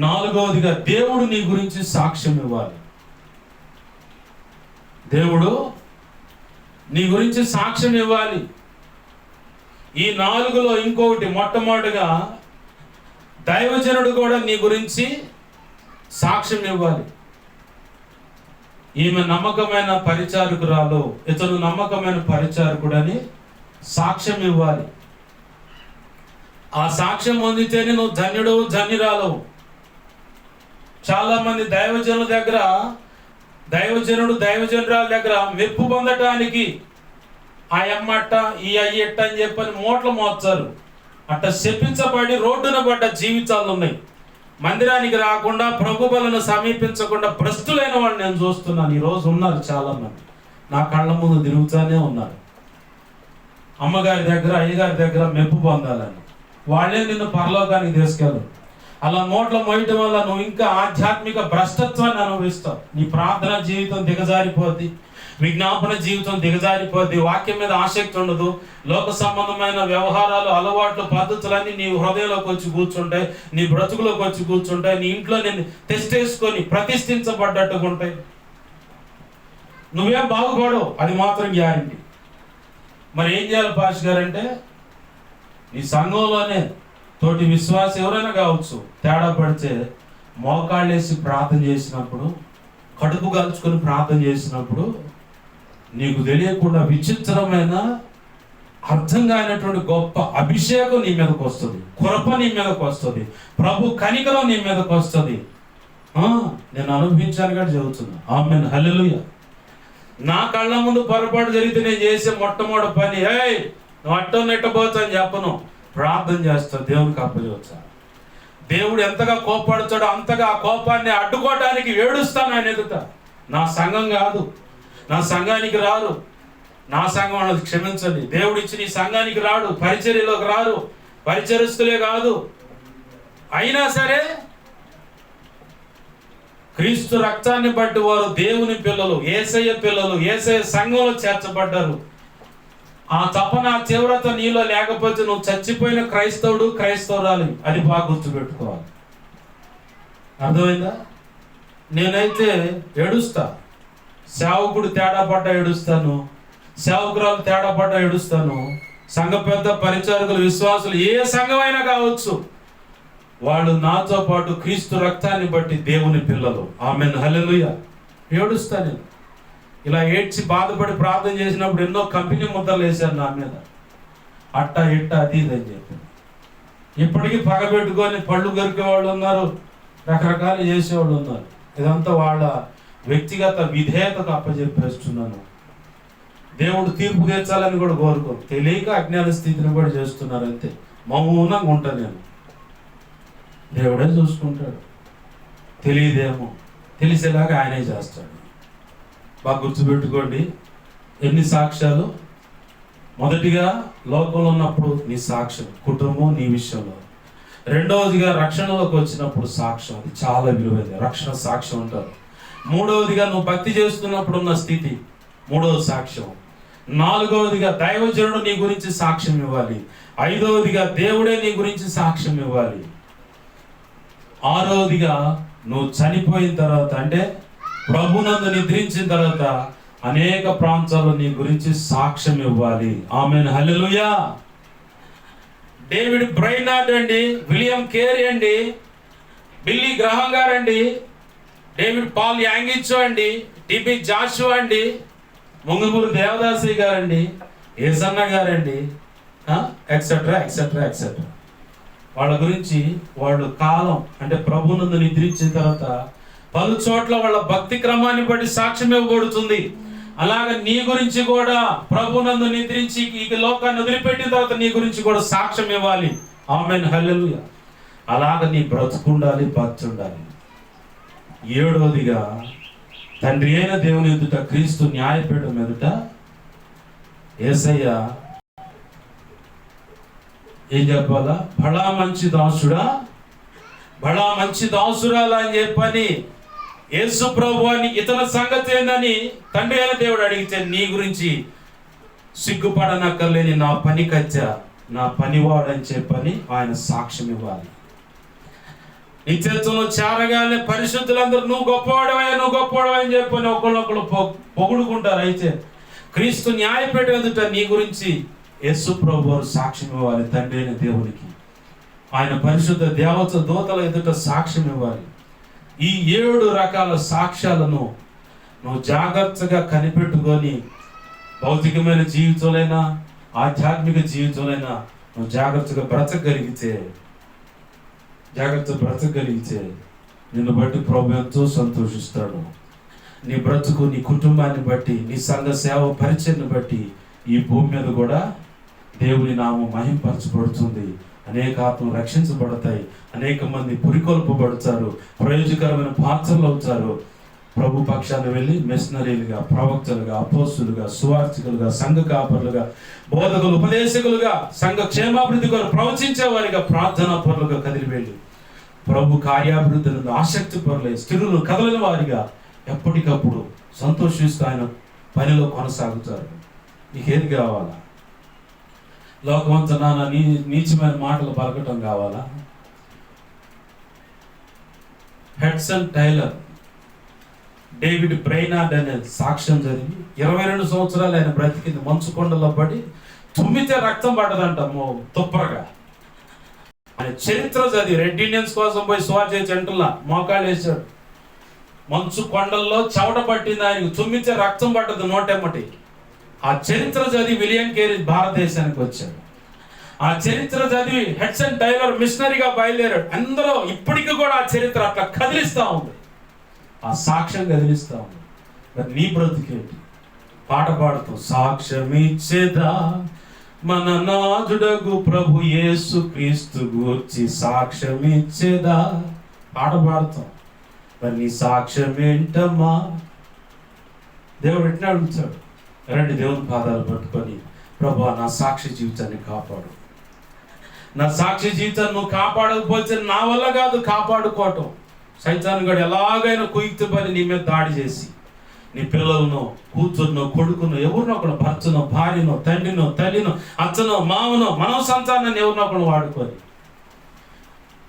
4వదిగా దేవుడు నీ గురించి సాక్ష్యం ఇవ్వాలి. దేవుడు నీ గురించి సాక్ష్యం ఇవ్వాలి. ఈ 4లో ఇంకొకటి, మొట్టమొదటిగా దైవజనుడు కూడా నీ గురించి సాక్ష్యం ఇవ్వాలి. ఈమె నమ్మకమైన పరిచారకురాలు, ఇతను నమ్మకమైన పరిచారకుడని సాక్ష్యం ఇవ్వాలి. ఆ సాక్ష్యం పొందితేనే నువ్వు ధన్యుడు, ధన్యురాలవు. చాలా మంది దైవజనుల దగ్గర, దైవజనుడు దైవజనురాల దగ్గర మెప్పు పొందటానికి ఆ అమ్మట్ట ఈ అయ్యట్ట అని చెప్పని మూటలు మోస్తారు. అట్ట శపించబడి రోడ్డున పడ్డ జీవితాలు ఉన్నాయి. మందిరానికి రాకుండా, ప్రభు బలను సమీపించకుండా భ్రష్టులైన వాళ్ళు నేను చూస్తున్నాను. ఈరోజు ఉన్నారు చాలా మంది, నా కళ్ళ ముందు తిరుగుతూనే ఉన్నారు. అమ్మగారి దగ్గర, అయ్యగారి దగ్గర మెప్పు పొందాలని వాళ్ళే నిన్ను పరలోకానికి తీసుకెళ్ళు. అలా నోట్లో మోయటం వల్ల నువ్వు ఇంకా ఆధ్యాత్మిక భ్రష్టత్వాన్ని అనుభవిస్తావు. నీ ప్రార్థన జీవితం దిగజారిపోద్ది, విజ్ఞాపన జీవితం దిగజారిపోద్ది, వాక్యం మీద ఆసక్తి ఉండదు, లోక సంబంధమైన వ్యవహారాలు, అలవాట్లు, పద్ధతులన్నీ నీ హృదయంలోకి వచ్చి కూర్చుంటాయి, నీ బ్రతుకులోకి వచ్చి కూర్చుంటాయి, నీ ఇంట్లో నేను తెస్టేసుకొని ప్రతిష్ఠించబడ్డట్టుగా ఉంటాయి. నువ్వేం బాగుపడవు, అది మాత్రం గ్యారంటీ. మరి ఏం చేయాలి పాస్టర్ గారు అంటే, నీ సంఘంలోనే తోటి విశ్వాసం ఎవరైనా కావచ్చు, తేడా పడితే మోకాళ్ళేసి ప్రార్థన చేసినప్పుడు, కడుపు కాల్చుకొని ప్రార్థన చేసినప్పుడు నీకు తెలియకుండా విచిత్రమైన అర్థం కానటువంటి గొప్ప అభిషేకం నీ మీదకి వస్తుంది, కృప నీ మీదకి వస్తుంది, ప్రభు కనికరం నీ మీదకి వస్తుంది. నేను అనుభవించాను కూడా చెబుతున్నా. ఆమేన్. హల్లెలూయా. నా కళ్ళ ముందు పొరపాటు జరిగితే నేను చేసే మొట్టమొదటి పని, నువ్వు అట్టో నెట్టబోతా అని చెప్పను, ప్రార్థన చేస్తా, దేవునికి అప్పచెప్తా. దేవుడు ఎంతగా కోపడుతాడో అంతగా ఆ కోపాన్ని అడ్డుకోవడానికి ఏడుస్తాను ఆయన ఎదుట. నా సంఘం కాదు, నా సంఘానికి రారు, నా సంఘం అన్నది క్షమించండి, దేవుడు ఇచ్చి నీ సంఘానికి రాడు, పరిచర్యలోకి రారు, పరిచరిస్తులే కాదు. అయినా సరే క్రీస్తు రక్తాన్ని బట్టి వారు దేవుని పిల్లలు, యేసయ్య పిల్లలు, యేసయ్య సంఘంలో చేర్చబడ్డారు. ఆ తపన, ఆ తీవ్రత నీలో లేకపోతే నువ్వు చచ్చిపోయిన క్రైస్తవుడు, క్రైస్తవురాలి. అది బాగా గుర్తుపెట్టుకోవాలి. అర్థమైందా? నేనైతే ఏడుస్తా, సేవకుడు తేడా పడ్డా ఏడుస్తాను, సేవకురాలు తేడా పడ్డా ఏడుస్తాను, సంఘ పెద్ద, పరిచారకులు, విశ్వాసులు, ఏ సంఘమైనా కావచ్చు, వాళ్ళు నాతో పాటు క్రీస్తు రక్తాన్ని బట్టి దేవుని పిల్లలు. ఆమేన్. హల్లెలూయా. ఏడుస్తా నేను. ఇలా ఏడ్చి బాధపడి ప్రార్థన చేసినప్పుడు ఎన్నో కంపెనీ ముద్రలు వేశారు నా మీద, అట్ట ఇట్ట అది ఇది అని చెప్పి. ఇప్పటికీ పగబెట్టుకొని పళ్ళు గరికే వాళ్ళు ఉన్నారు, రకరకాలు చేసేవాళ్ళు ఉన్నారు. ఇదంతా వాళ్ళ వ్యక్తిగత విధేయతకు అప్పచెప్పేస్తున్నాను. దేవుడు తీర్పు తీర్చాలని కూడా కోరుకో, తెలియక అజ్ఞాన స్థితిని కూడా చేస్తున్నారు. అంతే, మౌనంగా ఉంటాను నేను. దేవుడే చూసుకుంటాడు. తెలియదేమో, తెలిసేలాగా ఆయనే చేస్తాడు. బాగా గుర్తుపెట్టుకోండి. ఎన్ని సాక్ష్యాలు? మొదటిగా లోకంలో ఉన్నప్పుడు నీ సాక్ష్యం, కుటుంబం, నీ విషయంలో. రెండవదిగా రక్షణలోకి వచ్చినప్పుడు సాక్ష్యం, అది చాలా విలువైనది, రక్షణ సాక్ష్యం అంటారు. మూడవదిగా నువ్వు భక్తి చేస్తున్నప్పుడు ఉన్న స్థితి, మూడవ సాక్ష్యం. నాలుగవదిగా దైవజనుడు నీ గురించి సాక్ష్యం ఇవ్వాలి. ఐదవదిగా దేవుడే నీ గురించి సాక్ష్యం ఇవ్వాలి. ఆరవదిగా నువ్వు చనిపోయిన తర్వాత, అంటే ప్రభునందు నిద్రించిన తర్వాత అనేక ప్రాంతాల్లో నీ గురించి సాక్ష్యం ఇవ్వాలి. ఆమేన్. హల్లెలూయా. డేవిడ్ బ్రైనార్డ్ అండి, విలియం కేరీ అండి, బిల్లీ గ్రహం గారండి, డేవిడ్ పాల్ యాంగిచో అండి, టిబి జాషువా అండి, ముంగుమూరు దేవదాసి గారండి, ఏసన్న గారండి, ఎక్సెట్రా ఎక్సెట్రా ఎక్సెట్రా. వాళ్ళ గురించి వాళ్ళు కాలం, అంటే ప్రభునందు నిద్రించిన తర్వాత పలు చోట్ల వాళ్ళ భక్తి క్రమాన్ని బట్టి సాక్ష్యం ఇవ్వబడుతుంది. అలాగే నీ గురించి కూడా ప్రభునందు నిద్రించి ఈ లోకాన్ని వదిలిపెట్టిన తర్వాత నీ గురించి కూడా సాక్ష్యం ఇవ్వాలి. ఆమేన్. హల్లెలూయా. అలాగ నీ బ్రతుకుండాలి, బతుండాలి. 7వదిగా తండ్రి అయిన దేవుని ఎదుట, క్రీస్తు న్యాయపీఠం ఎదుట యేసయ్య ఏం చెప్పాలా? బడా మంచి దాసుడా, బడా మంచి దాసురాలా అని చెప్పని యేసు ప్రభు అని ఇతని సంగతి ఏందని తండ్రి అయిన దేవుడు అడిగితే, నీ గురించి సిగ్గుపడనక్కర్లేని నా పని కచ్చా, నా పనివాడని చెప్పని ఆయన సాక్ష్యం ఇవ్వాలి. నిత్యత్వంలో చేరగానే పరిశుద్ధులందరూ నువ్వు గొప్పవాడవా, నువ్వు గొప్పవాడవా అని చెప్పని ఒకళ్ళొకళ్ళు పొగుడుకుంటారు. అయితే క్రీస్తు న్యాయపీఠం ఎదుట నీ గురించి యేసు ప్రభు వారు సాక్ష్యం ఇవ్వాలి. తండ్రి అయిన దేవునికి, ఆయన పరిశుద్ధ దేవత దూతల ఎదుట సాక్ష్యం ఇవ్వాలి. ఈ 7 రకాల సాక్ష్యాలను నువ్వు జాగ్రత్తగా కనిపెట్టుకొని భౌతికమైన జీవితంలోనైనా ఆధ్యాత్మిక జీవితంలోనైనా నువ్వు జాగ్రత్తగా బ్రతకగలిగితే నిన్ను బట్టి ప్రభు ఎంతో సంతోషిస్తాడు. నీ బ్రతుకు, నీ కుటుంబాన్ని బట్టి, నీ సంఘ సేవ పరిచయాన్ని బట్టి ఈ భూమి మీద కూడా దేవుని నామం మహింపరచబడుతుంది. అనేక ఆత్మలు రక్షించబడతాయి, అనేక మంది పురికొల్పబడతారు, ప్రయోజకరమైన పాత్రలు అవుతారు. ప్రభు పక్షాన్ని వెళ్ళి మిషనరీలుగా, ప్రవక్తలుగా, అపోస్తులుగా, సువార్థికులుగా, సంఘ కాపరులుగా, బోధకులు, ఉపదేశకులుగా, సంఘ క్షేమాభివృద్ధి కొరకు ప్రవచించే వారిగా, ప్రార్థనా పరులుగా కదిలి వెళ్ళి ప్రభు కార్యాభివృద్ధులను ఆసక్తి పరులై స్థిరులు కదలని వారిగా ఎప్పటికప్పుడు సంతోషిస్తూ ఆయన పనిలో కొనసాగుతారు. నీకేది కావాలా? లోకమంతా నాన్న నీచమైన మాటలు పలకటం కావాలా? హెడ్సన్ టైలర్, డేవిడ్ బ్రైనార్డ్ అనే సాక్ష్యం చదివి 22 సంవత్సరాలు ఆయన బ్రతికింది. మంచు కొండలో పడి తుమ్మితే రక్తం పడ్డదంట తుప్పరగా. ఆయన చరిత్ర చదివి రెడ్ ఇండియన్స్ కోసం పోయి స్వార్ చేసి అంటున్నా మోకాళ్ళు వేసాడు. మంచు కొండల్లో చెమట పట్టింది, ఆయనకు తుమ్మితే రక్తం పడ్డది నోటెమ్మటి. ఆ చరిత్ర చదివి విలియం కేరీ భారతదేశానికి వచ్చాడు. ఆ చరిత్ర చదివి హెడ్సన్ టైలర్ మిషనరీగా బయలుదేరాడు. అందరూ ఇప్పటికీ కూడా ఆ చరిత్ర అట్లా కదిలిస్తూ ఉంది, ఆ సాక్ష్యం కదిలిస్తూ ఉంది. మరి నీ బ్రతికేంటి? పాట పాడుతూ సాక్ష్యమిచ్చేదా మన నాథుడగు ప్రభు యేసు క్రీస్తు గూర్చి సాక్ష్యమిచ్చేదా పాట పాడుతాం. మరి నీ సాక్ష్యం ఏంటమ్మా? దేవుడు ఎట్లా అడుగుతాడు? రండి దేవుని పాదాలు పట్టుకొని, ప్రభు నా సాక్షి జీవితాన్ని కాపాడు. నా సాక్షి జీవితాన్ని నువ్వు కాపాడకపోతే నా వల్ల కాదు కాపాడుకోవటం. సైతాను గడు ఎలాగైనా కుయుక్తి పని నీ మీద దాడి చేసి నీ పిల్లలను, కూతురునో, కొడుకును, ఎవరినో ఒకడు, భర్తనో, భార్యనో, తండ్రినో, తల్లినో, అత్తనో, మామనో, మనవ సంతానాన్ని ఎవరినో ఒకడు వాడుకొని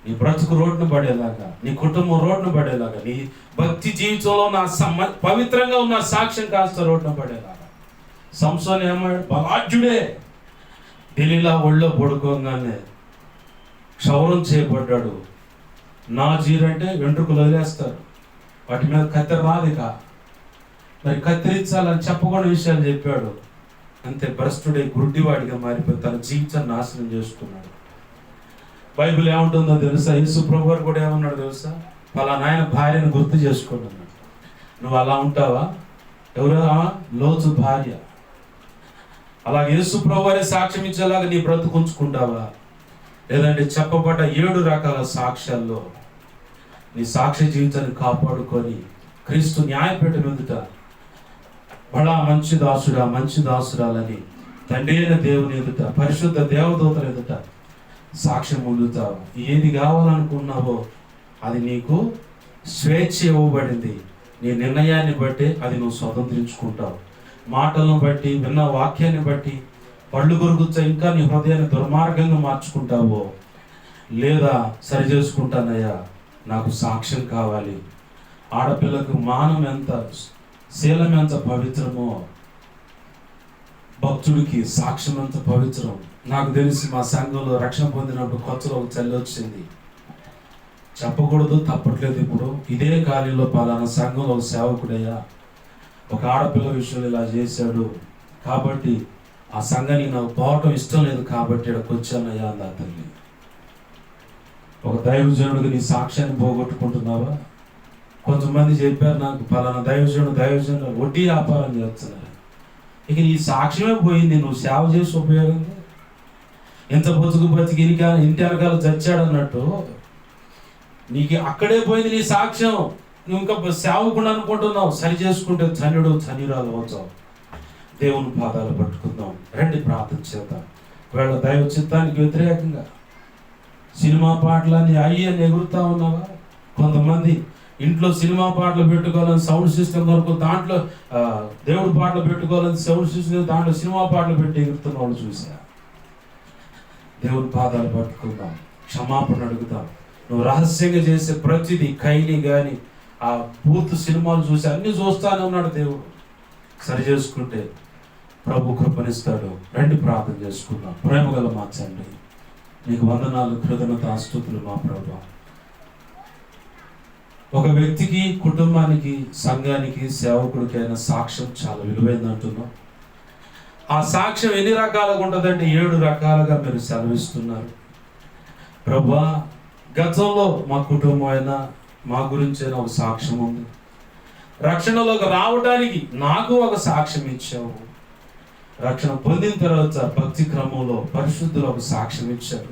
నీ బ్రతుకు రోడ్డును పడేలాగా, నీ కుటుంబం రోడ్డును పడేలాగా, నీ భక్తి జీవితంలో నా పవిత్రంగా ఉన్న సాక్ష్యం కాస్త రోడ్డును పడేలాగా. సంసోను ఏమాడు? బలాఢ్యుడే. ఢిల్లీలా ఒళ్ళో పడుకోగానే క్షౌరం చేయబడ్డాడు. నా జీరంటే వెంట్రుకలు వదిలేస్తారు, వాటి మీద కత్తెర రాదిక. మరి కత్తిరించాలని చెప్పకూడని విషయాలు చెప్పాడు. అంతే భ్రష్టుడే, గుడ్డివాడిగా మారిపోయి తన జీవితాన్ని నాశనం చేసుకున్నాడు. బైబిల్ ఏముంటుందో తెలుసా? యేసు ప్రభు వారు కూడా ఏమన్నాడు తెలుసా? పలానా ఆయన భార్యను గుర్తు చేసుకున్నాడు. నువ్వు అలా ఉంటావా? ఎవరు? లోతు భార్య. అలాగే యేసు ప్రభు వారే సాక్ష్యం ఇచ్చేలాగా నీ బ్రతుకు ఉంచుకుంటావా? లేదంటే చెప్పబడ్డ 7 రకాల సాక్ష్యాల్లో నీ సాక్ష్య జీవితాన్ని కాపాడుకొని క్రీస్తు న్యాయపీఠం ఎదుట బడా మంచి దాసుడా, మంచి దాసురాలని తండ్రి అయిన దేవుని ఎదుట, పరిశుద్ధ దేవదూతల ఎదుట సాక్ష్యం పొందుతావు. ఏది కావాలనుకున్నావో అది నీకు స్వేచ్ఛ ఇవ్వబడింది. నీ నిర్ణయాన్ని బట్టి అది నువ్వు స్వతంత్రించుకుంటావు. మాటలను బట్టి, విన్న వాక్యాన్ని బట్టి పళ్ళు కొరుకుతా ఇంకా నీ హృదయాన్ని దుర్మార్గంగా మార్చుకుంటావో, లేదా సరి చేసుకుంటానయ్యా నాకు సాక్ష్యం కావాలి. ఆడపిల్లకు మానం ఎంత, శీలం ఎంత పవిత్రమో భక్తుడికి సాక్ష్యం ఎంత పవిత్రం. నాకు తెలిసి మా సంఘంలో రక్షణ పొందినప్పుడు కొత్తలో ఒక చెల్లి వచ్చింది. చెప్పకూడదు, తప్పట్లేదు. ఇప్పుడు ఇదే కాలంలో పలానా సంఘంలో ఒక సేవకుడయ్యా ఒక ఆడపిల్ల విషయంలో ఇలా చేశాడు కాబట్టి ఆ సంఘానికి నాకు పోవటం ఇష్టం లేదు కాబట్టి ఇక్కడికి వచ్చానయ్యా అంది ఆ తల్లి. ఒక దైవజనుడికి నీ సాక్ష్యాన్ని పోగొట్టుకుంటున్నావా? కొంతమంది చెప్పారు నాకు, పలానా దైవజనుడు వడ్డీ వ్యాపారం చేస్తున్నారు. ఇక నీ సాక్ష్యమే పోయింది. నువ్వు సేవ చేసి ఉపయోగం ఎంత బతుకు బతికి ఇంటి వెనకాల చచ్చాడు అన్నట్టు నీకు అక్కడే పోయింది నీ సాక్ష్యం. నువ్వు ఇంకా సేవకుండా అనుకుంటున్నావు. సరి చేసుకుంటే ధన్యుడు ధన్యురాలు అవుతావు. దేవుని పాదాలు పట్టుకుందాం. రండి ప్రార్థన చేద్దాం. వీళ్ళ దైవ చిత్తానికి వ్యతిరేకంగా సినిమా పాటలని అయ్యని ఎగురుతా ఉన్నావా? కొంతమంది ఇంట్లో సినిమా పాటలు పెట్టుకోవాలని సౌండ్ సిస్టమ్ వరకు, దాంట్లో దేవుడు పాటలు పెట్టుకోవాలని సౌండ్ సిస్టమ్, దాంట్లో సినిమా పాటలు పెట్టి ఎగురుతున్న వాళ్ళు చూసా. దేవుని పాదాలు పట్టుకుందాం, క్షమాపణ అడుగుదాం. నువ్వు రహస్యంగా చేసే ప్రతిదీ కైని కానీ ఆ పూర్తి సినిమాలు చూసి అన్ని చూస్తానే ఉన్నాడు దేవుడు. సరి చేసుకుంటే ప్రభు కృపణిస్తాడు. రండి ప్రార్థన చేసుకుందాం. ప్రేమగల మా తండ్రి, నీకు వందనాలు, కృతజ్ఞత, స్తుతులు మా ప్రభు. ఒక వ్యక్తికి, కుటుంబానికి, సంఘానికి, సేవకుడికైన సాక్ష్యం చాలా విలువైంది అంటున్నాం. ఆ సాక్ష్యం ఎన్ని రకాలుగా ఉంటుందంటే 7 రకాలుగా మీరు సెలవిస్తున్నారు ప్రభువా. గతంలో మా కుటుంబం అయినా మా గురించి అయినా ఒక సాక్ష్యం ఉంది. రక్షణలోకి రావడానికి నాకు ఒక సాక్ష్యం ఇచ్చావు. రక్షణ పొందిన తర్వాత భక్తి క్రమంలో పరిశుద్ధులు ఒక సాక్ష్యం ఇచ్చారు.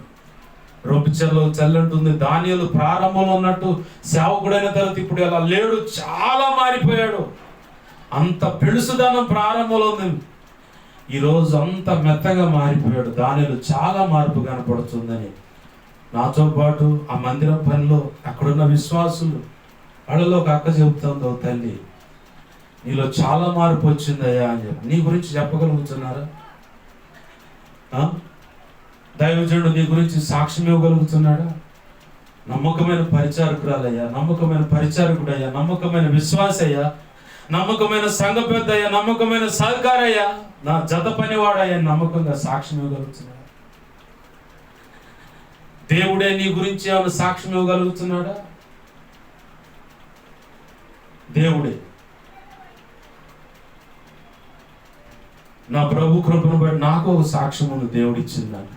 రొంపిచెరలో చల్లంటుంది. దానియేలు ప్రారంభంలో ఉన్నట్టు సేవకుడైన తర్వాత ఇప్పుడు అలా లేడు, చాలా మారిపోయాడు. అంత పెడుసుదనం ప్రారంభంలో ఉంది, ఈరోజు అంత మెత్తగా మారిపోయాడు. దానియేలు చాలా మార్పు కనపడుతుందని నాతో పాటు ఆ మందిరం పనిలో అక్కడున్న విశ్వాసులు వాళ్ళలో ఒక అక్క చెబుతుందో, తల్లి నీలో చాలా మార్పు వచ్చిందయ్యా అని చెప్పి. నీ గురించి చెప్పగలుగుతున్నారా? దైవజనుడు నీ గురించి సాక్ష్యం ఇవ్వగలుగుతున్నాడా? నమ్మకమైన పరిచారకురాలయ్యా, నమ్మకమైన పరిచారకుడయ్యా, నమ్మకమైన విశ్వాసయ్యా, నమ్మకమైన సంఘ పెద్దయ్యా, నమ్మకమైన సహకారయ్యా, నా జత పనివాడయ్యా నమ్మకంగా సాక్ష్యం ఇవ్వగలుగుతున్నాడా? దేవుడే నీ గురించి ఏమైనా సాక్ష్యం ఇవ్వగలుగుతున్నాడా? దేవుడే. నా ప్రభు కృపను బట్టి నాకు ఒక సాక్ష్యం ఉంది, దేవుడు ఇచ్చిందంట.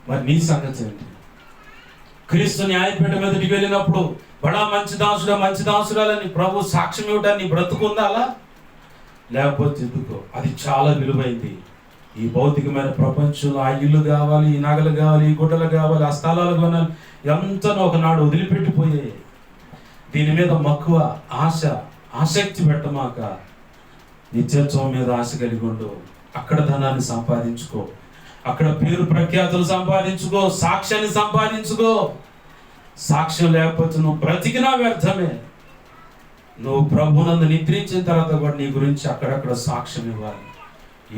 మరి నీ సంగతి ఏంటి? క్రీస్తు న్యాయపీఠం మీదకి వెళ్ళినప్పుడు బడా మంచి దాసుడా, మంచి దాసురాలని ప్రభు సాక్ష్యం ఇవ్వడానికి బ్రతుకుందాలా? లేకపోతే ఎందుకో? అది చాలా విలువైంది. ఈ భౌతికమైన ప్రపంచంలో ఆ ఇల్లు కావాలి, ఈ నగలు కావాలి, ఈ గుడ్డలు కావాలి, ఆ స్థలాలు కొనాలి, ఎంతనో ఒకనాడు వదిలిపెట్టిపోయాయి. దీని మీద మక్కువ, ఆశ, ఆసక్తి పెట్టమాక నిత్యత్వం మీద ఆశ కలిగి ఉండు. అక్కడ ధనాన్ని సంపాదించుకో, అక్కడ పేరు ప్రఖ్యాతులు సంపాదించుకో, సాక్ష్యాన్ని సంపాదించుకో. సాక్ష్యం లేకపోతే నువ్వు బ్రతికినా వ్యర్థమే. నువ్వు ప్రభునందు నిద్రించిన తర్వాత కూడా నీ గురించి అక్కడక్కడ సాక్ష్యం ఇవ్వాలి.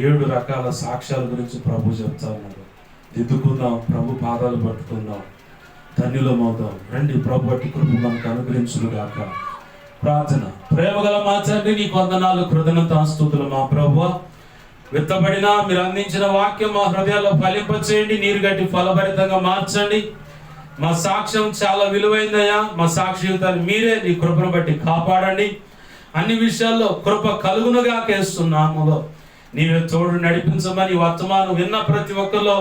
7 రకాల సాక్ష్యాల గురించి ప్రభు చెప్తా ఉన్నాడు. దిద్దుకుందాం, ప్రభు పాదాలు పట్టుకుందాం, ధన్యులమవుదాం. రండి, ప్రభు అట్టి కృప మనకు అనుగ్రహించుగాక. ప్రార్థన. ప్రేమగల మా తండ్రి, నీకు వందనాలు, కృతజ్ఞత, స్తుతులు మా ప్రభువా. విత్తబడిన మీరు అందించిన వాక్యం మా హృదయాల్లో ఫలింపచేయండి, నీరు గట్టి ఫలభరితంగా మార్చండి. మా సాక్ష్యం చాలా విలువైందయ్యా. మా సాక్షి జీవితాన్ని మీరే నీ కృపను బట్టి కాపాడండి. అన్ని విషయాల్లో కృప కలుగునుగా కేస్తున్నాములో నీవే తోడు నడిపించమని వర్తమానం విన్న ప్రతి ఒక్కరిలో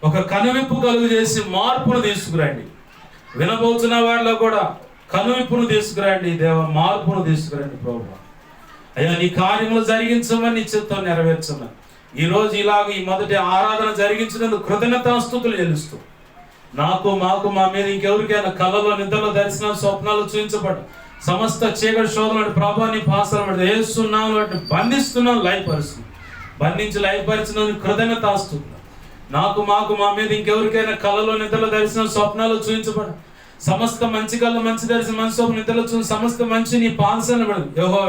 ఒక కనువిప్పు కలుగు చేసి మార్పును తీసుకురండి. వినబోతున్న వారిలో కూడా కనువిప్పును తీసుకురండి దేవ, మార్పును తీసుకురండి ప్రభువా. అయ్యా, నీ కార్యములు జరిగించమని, నీ చిత్తం నెరవేర్చమని ఈరోజు ఇలాగ ఈ మొదటి ఆరాధన జరిగించినందుకు కృతజ్ఞతాస్తుతులు చెల్లిస్తూ నాకు, మాకు, మా మీద ఇంకెవరికైనా కళలో, నిద్రలో, దర్శనాలు, స్వప్నాలు చూపించబడ్డ సమస్త చీకటి శోధన ప్రభాని పాసలు వేస్తున్నాం, వాటిని బంధిస్తున్నాం, లయపరుస్తున్నాం. బంధించి లయపరిచినందుకు కృతజ్ఞతాస్తుతులు. నాకు, మాకు, మా మీద ఇంకెవరికైనా కళలో, నిద్రలో, దర్శనం, స్వప్నాలు చూపించబడ సమస్త మంచి కళ, మంచి దర్శనం, మంచి స్వప్న, నిద్రలో చూసి సమస్త మంచి నీ పాసన యెహోవా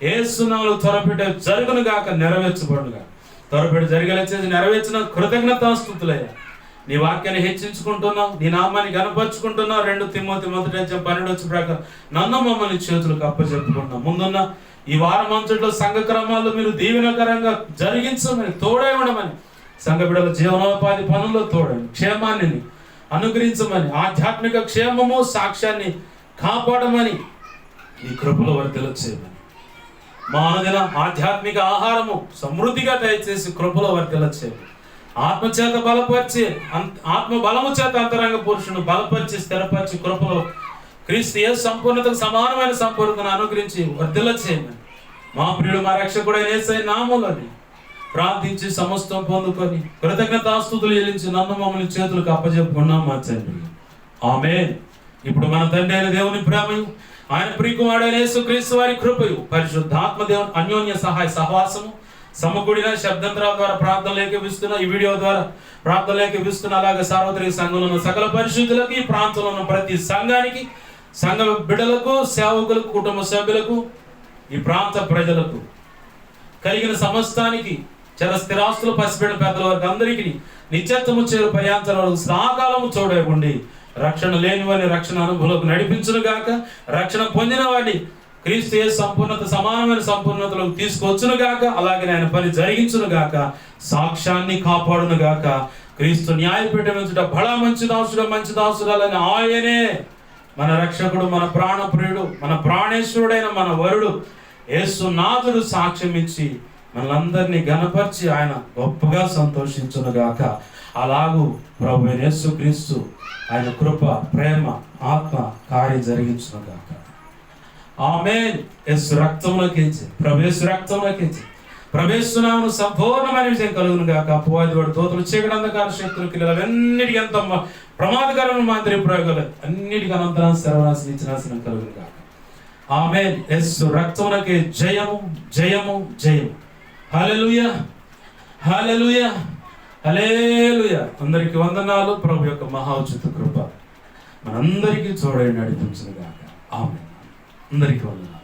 యేసునామములో త్వరపెట్టే జరుగును గాక, నెరవేర్చబడునుగా. త్వరపెట్టి జరిగేలా చేసి నెరవేర్చిన కృతజ్ఞతాస్తుతులయ్యా. నీ వాక్యాన్ని హెచ్చించుకుంటున్నావు, నీ నామాన్ని గణపరుచుకుంటున్నావు. 2 తిమోతి 1:12 ప్రకారం నన్ను మమ్మల్ని చేతులకు అప్పచెప్పుకుంటున్నాం. ముందున్న ఈ వారం అంతట్లో సంఘ క్రమాల్లో మీరు దీవెనకరంగా జరిగించమని, తోడై ఉండమని, సంఘ బిడ్డల జీవనోపాధి పనుల్లో తోడని, క్షేమాన్ని అనుగ్రహించమని, ఆధ్యాత్మిక క్షేమము, సాక్ష్యాన్ని కాపాడమని, నీ కృపలో వర్తిల చేయమని, మా అనుదిన ఆధ్యాత్మిక ఆహారము సమృద్ధిగా దయచేసి కృపలో వర్తిల చేయమని, ఆత్మచేత బలపరిచి, ఆత్మ బలము చేత అంతరంగ పురుషుని బలపరిచి, స్థిరపరిచి, కృపలో క్రీస్తు యేసు సంపూర్ణతకు సమానమైన సంపూర్ణతను అనుగ్రహించి వర్ధిల్ల చేయమని, మా ప్రియుడు మా రక్షకుడైన యేసయ్య నామములోని ప్రార్థించి సమస్తం పొందుకొని కృతజ్ఞతాస్తుతులు చెల్లించి నన్ను మమ్మల్ని చేతులకు అప్పచెప్పుకున్నాం మా తండ్రి. ఆమేన్. ఇప్పుడు మన తండ్రి అయిన దేవుని ప్రేమయు, ఆయన ప్రియకుమారుడైన యేసుక్రీస్తు వారి కృపయు, పరిశుద్ధాత్మ దేవుని అన్యోన్య సహాయ సహవాసము, సమకూడిన శబ్దంతరాల ద్వారా ప్రార్థనలు ఏకీపిస్తున్న, ఈ వీడియో ద్వారా ప్రార్థనలు ఏకీపిస్తున్న, అలాగే సార్వత్రిక సంఘంలో ఉన్న సకల పరిశుద్ధులకు, ఈ ప్రాంతంలో ఉన్న ప్రతి సంఘానికి, సంఘ బిడ్డలకు, సేవకులకు, కుటుంబ సభ్యులకు, ఈ ప్రాంత ప్రజలకు, కలిగిన సమస్తానికి, చర స్థిరాస్తులు పసిబిడ్డ పెద్దల వరకు అందరికీ నిత్యత్వము చేరు పర్యాంతర వరకు సదాకాలము చూడకుండి, రక్షణ లేని వారిని రక్షణ అనుభవంలోకి నడిపించును గాక, రక్షణ పొందిన వారిని క్రీస్తు యేసు సంపూర్ణత సమానమైన సంపూర్ణతలోకి తీసుకొచ్చును గాక, అలాగే ఆయన పని జరిగించును గాక, సాక్ష్యాన్ని కాపాడును గాక. క్రీస్తు న్యాయపీఠం ఎదుట బడా మంచి దాసురాలని ఆయనే మన రక్షకుడు, మన ప్రాణప్రియుడు, మన ప్రాణేశ్వరుడైన మన వరుడు యేసునాథుడు సాక్ష్యం ఇచ్చి మనలందరినీ గణపరిచి ఆయన గొప్పగా సంతోషించును గాక. అలాగూ ప్రభు యేసుక్రీస్తు ఆయన కృప, ప్రేమ, ఆత్మ కార్యం జరిగించును గాక. ఆమేన్. యేసు రక్తములకించి, ప్రభు యేసు రక్తములకించి, ప్రవేశిస్తున్నాము సంపూర్ణమైన విజయం కలుగును గాక. అపవాది వాడు దోతలు, చీకటి, అంధకార శక్తులు, కిల్లలన్నిటికీ ఎంత ప్రమాదకరమైన మాదిరి ప్రయోగాలు అన్నిటికీ అనంతరం సర్వనాశనం ఇచ్చినాశనం కలుగును గాక. ఆమేన్. యేసు రక్తములకి జయము, జయము, జయము. హల్లెలూయా, హల్లెలూయా, హల్లెలూయా. అందరికీ వందనాలు. ప్రభు యొక్క మహోచిత కృప మనందరికీ చూడండి నడిపించును గాక. ఆమేన్. అందరికీ వందనాలు.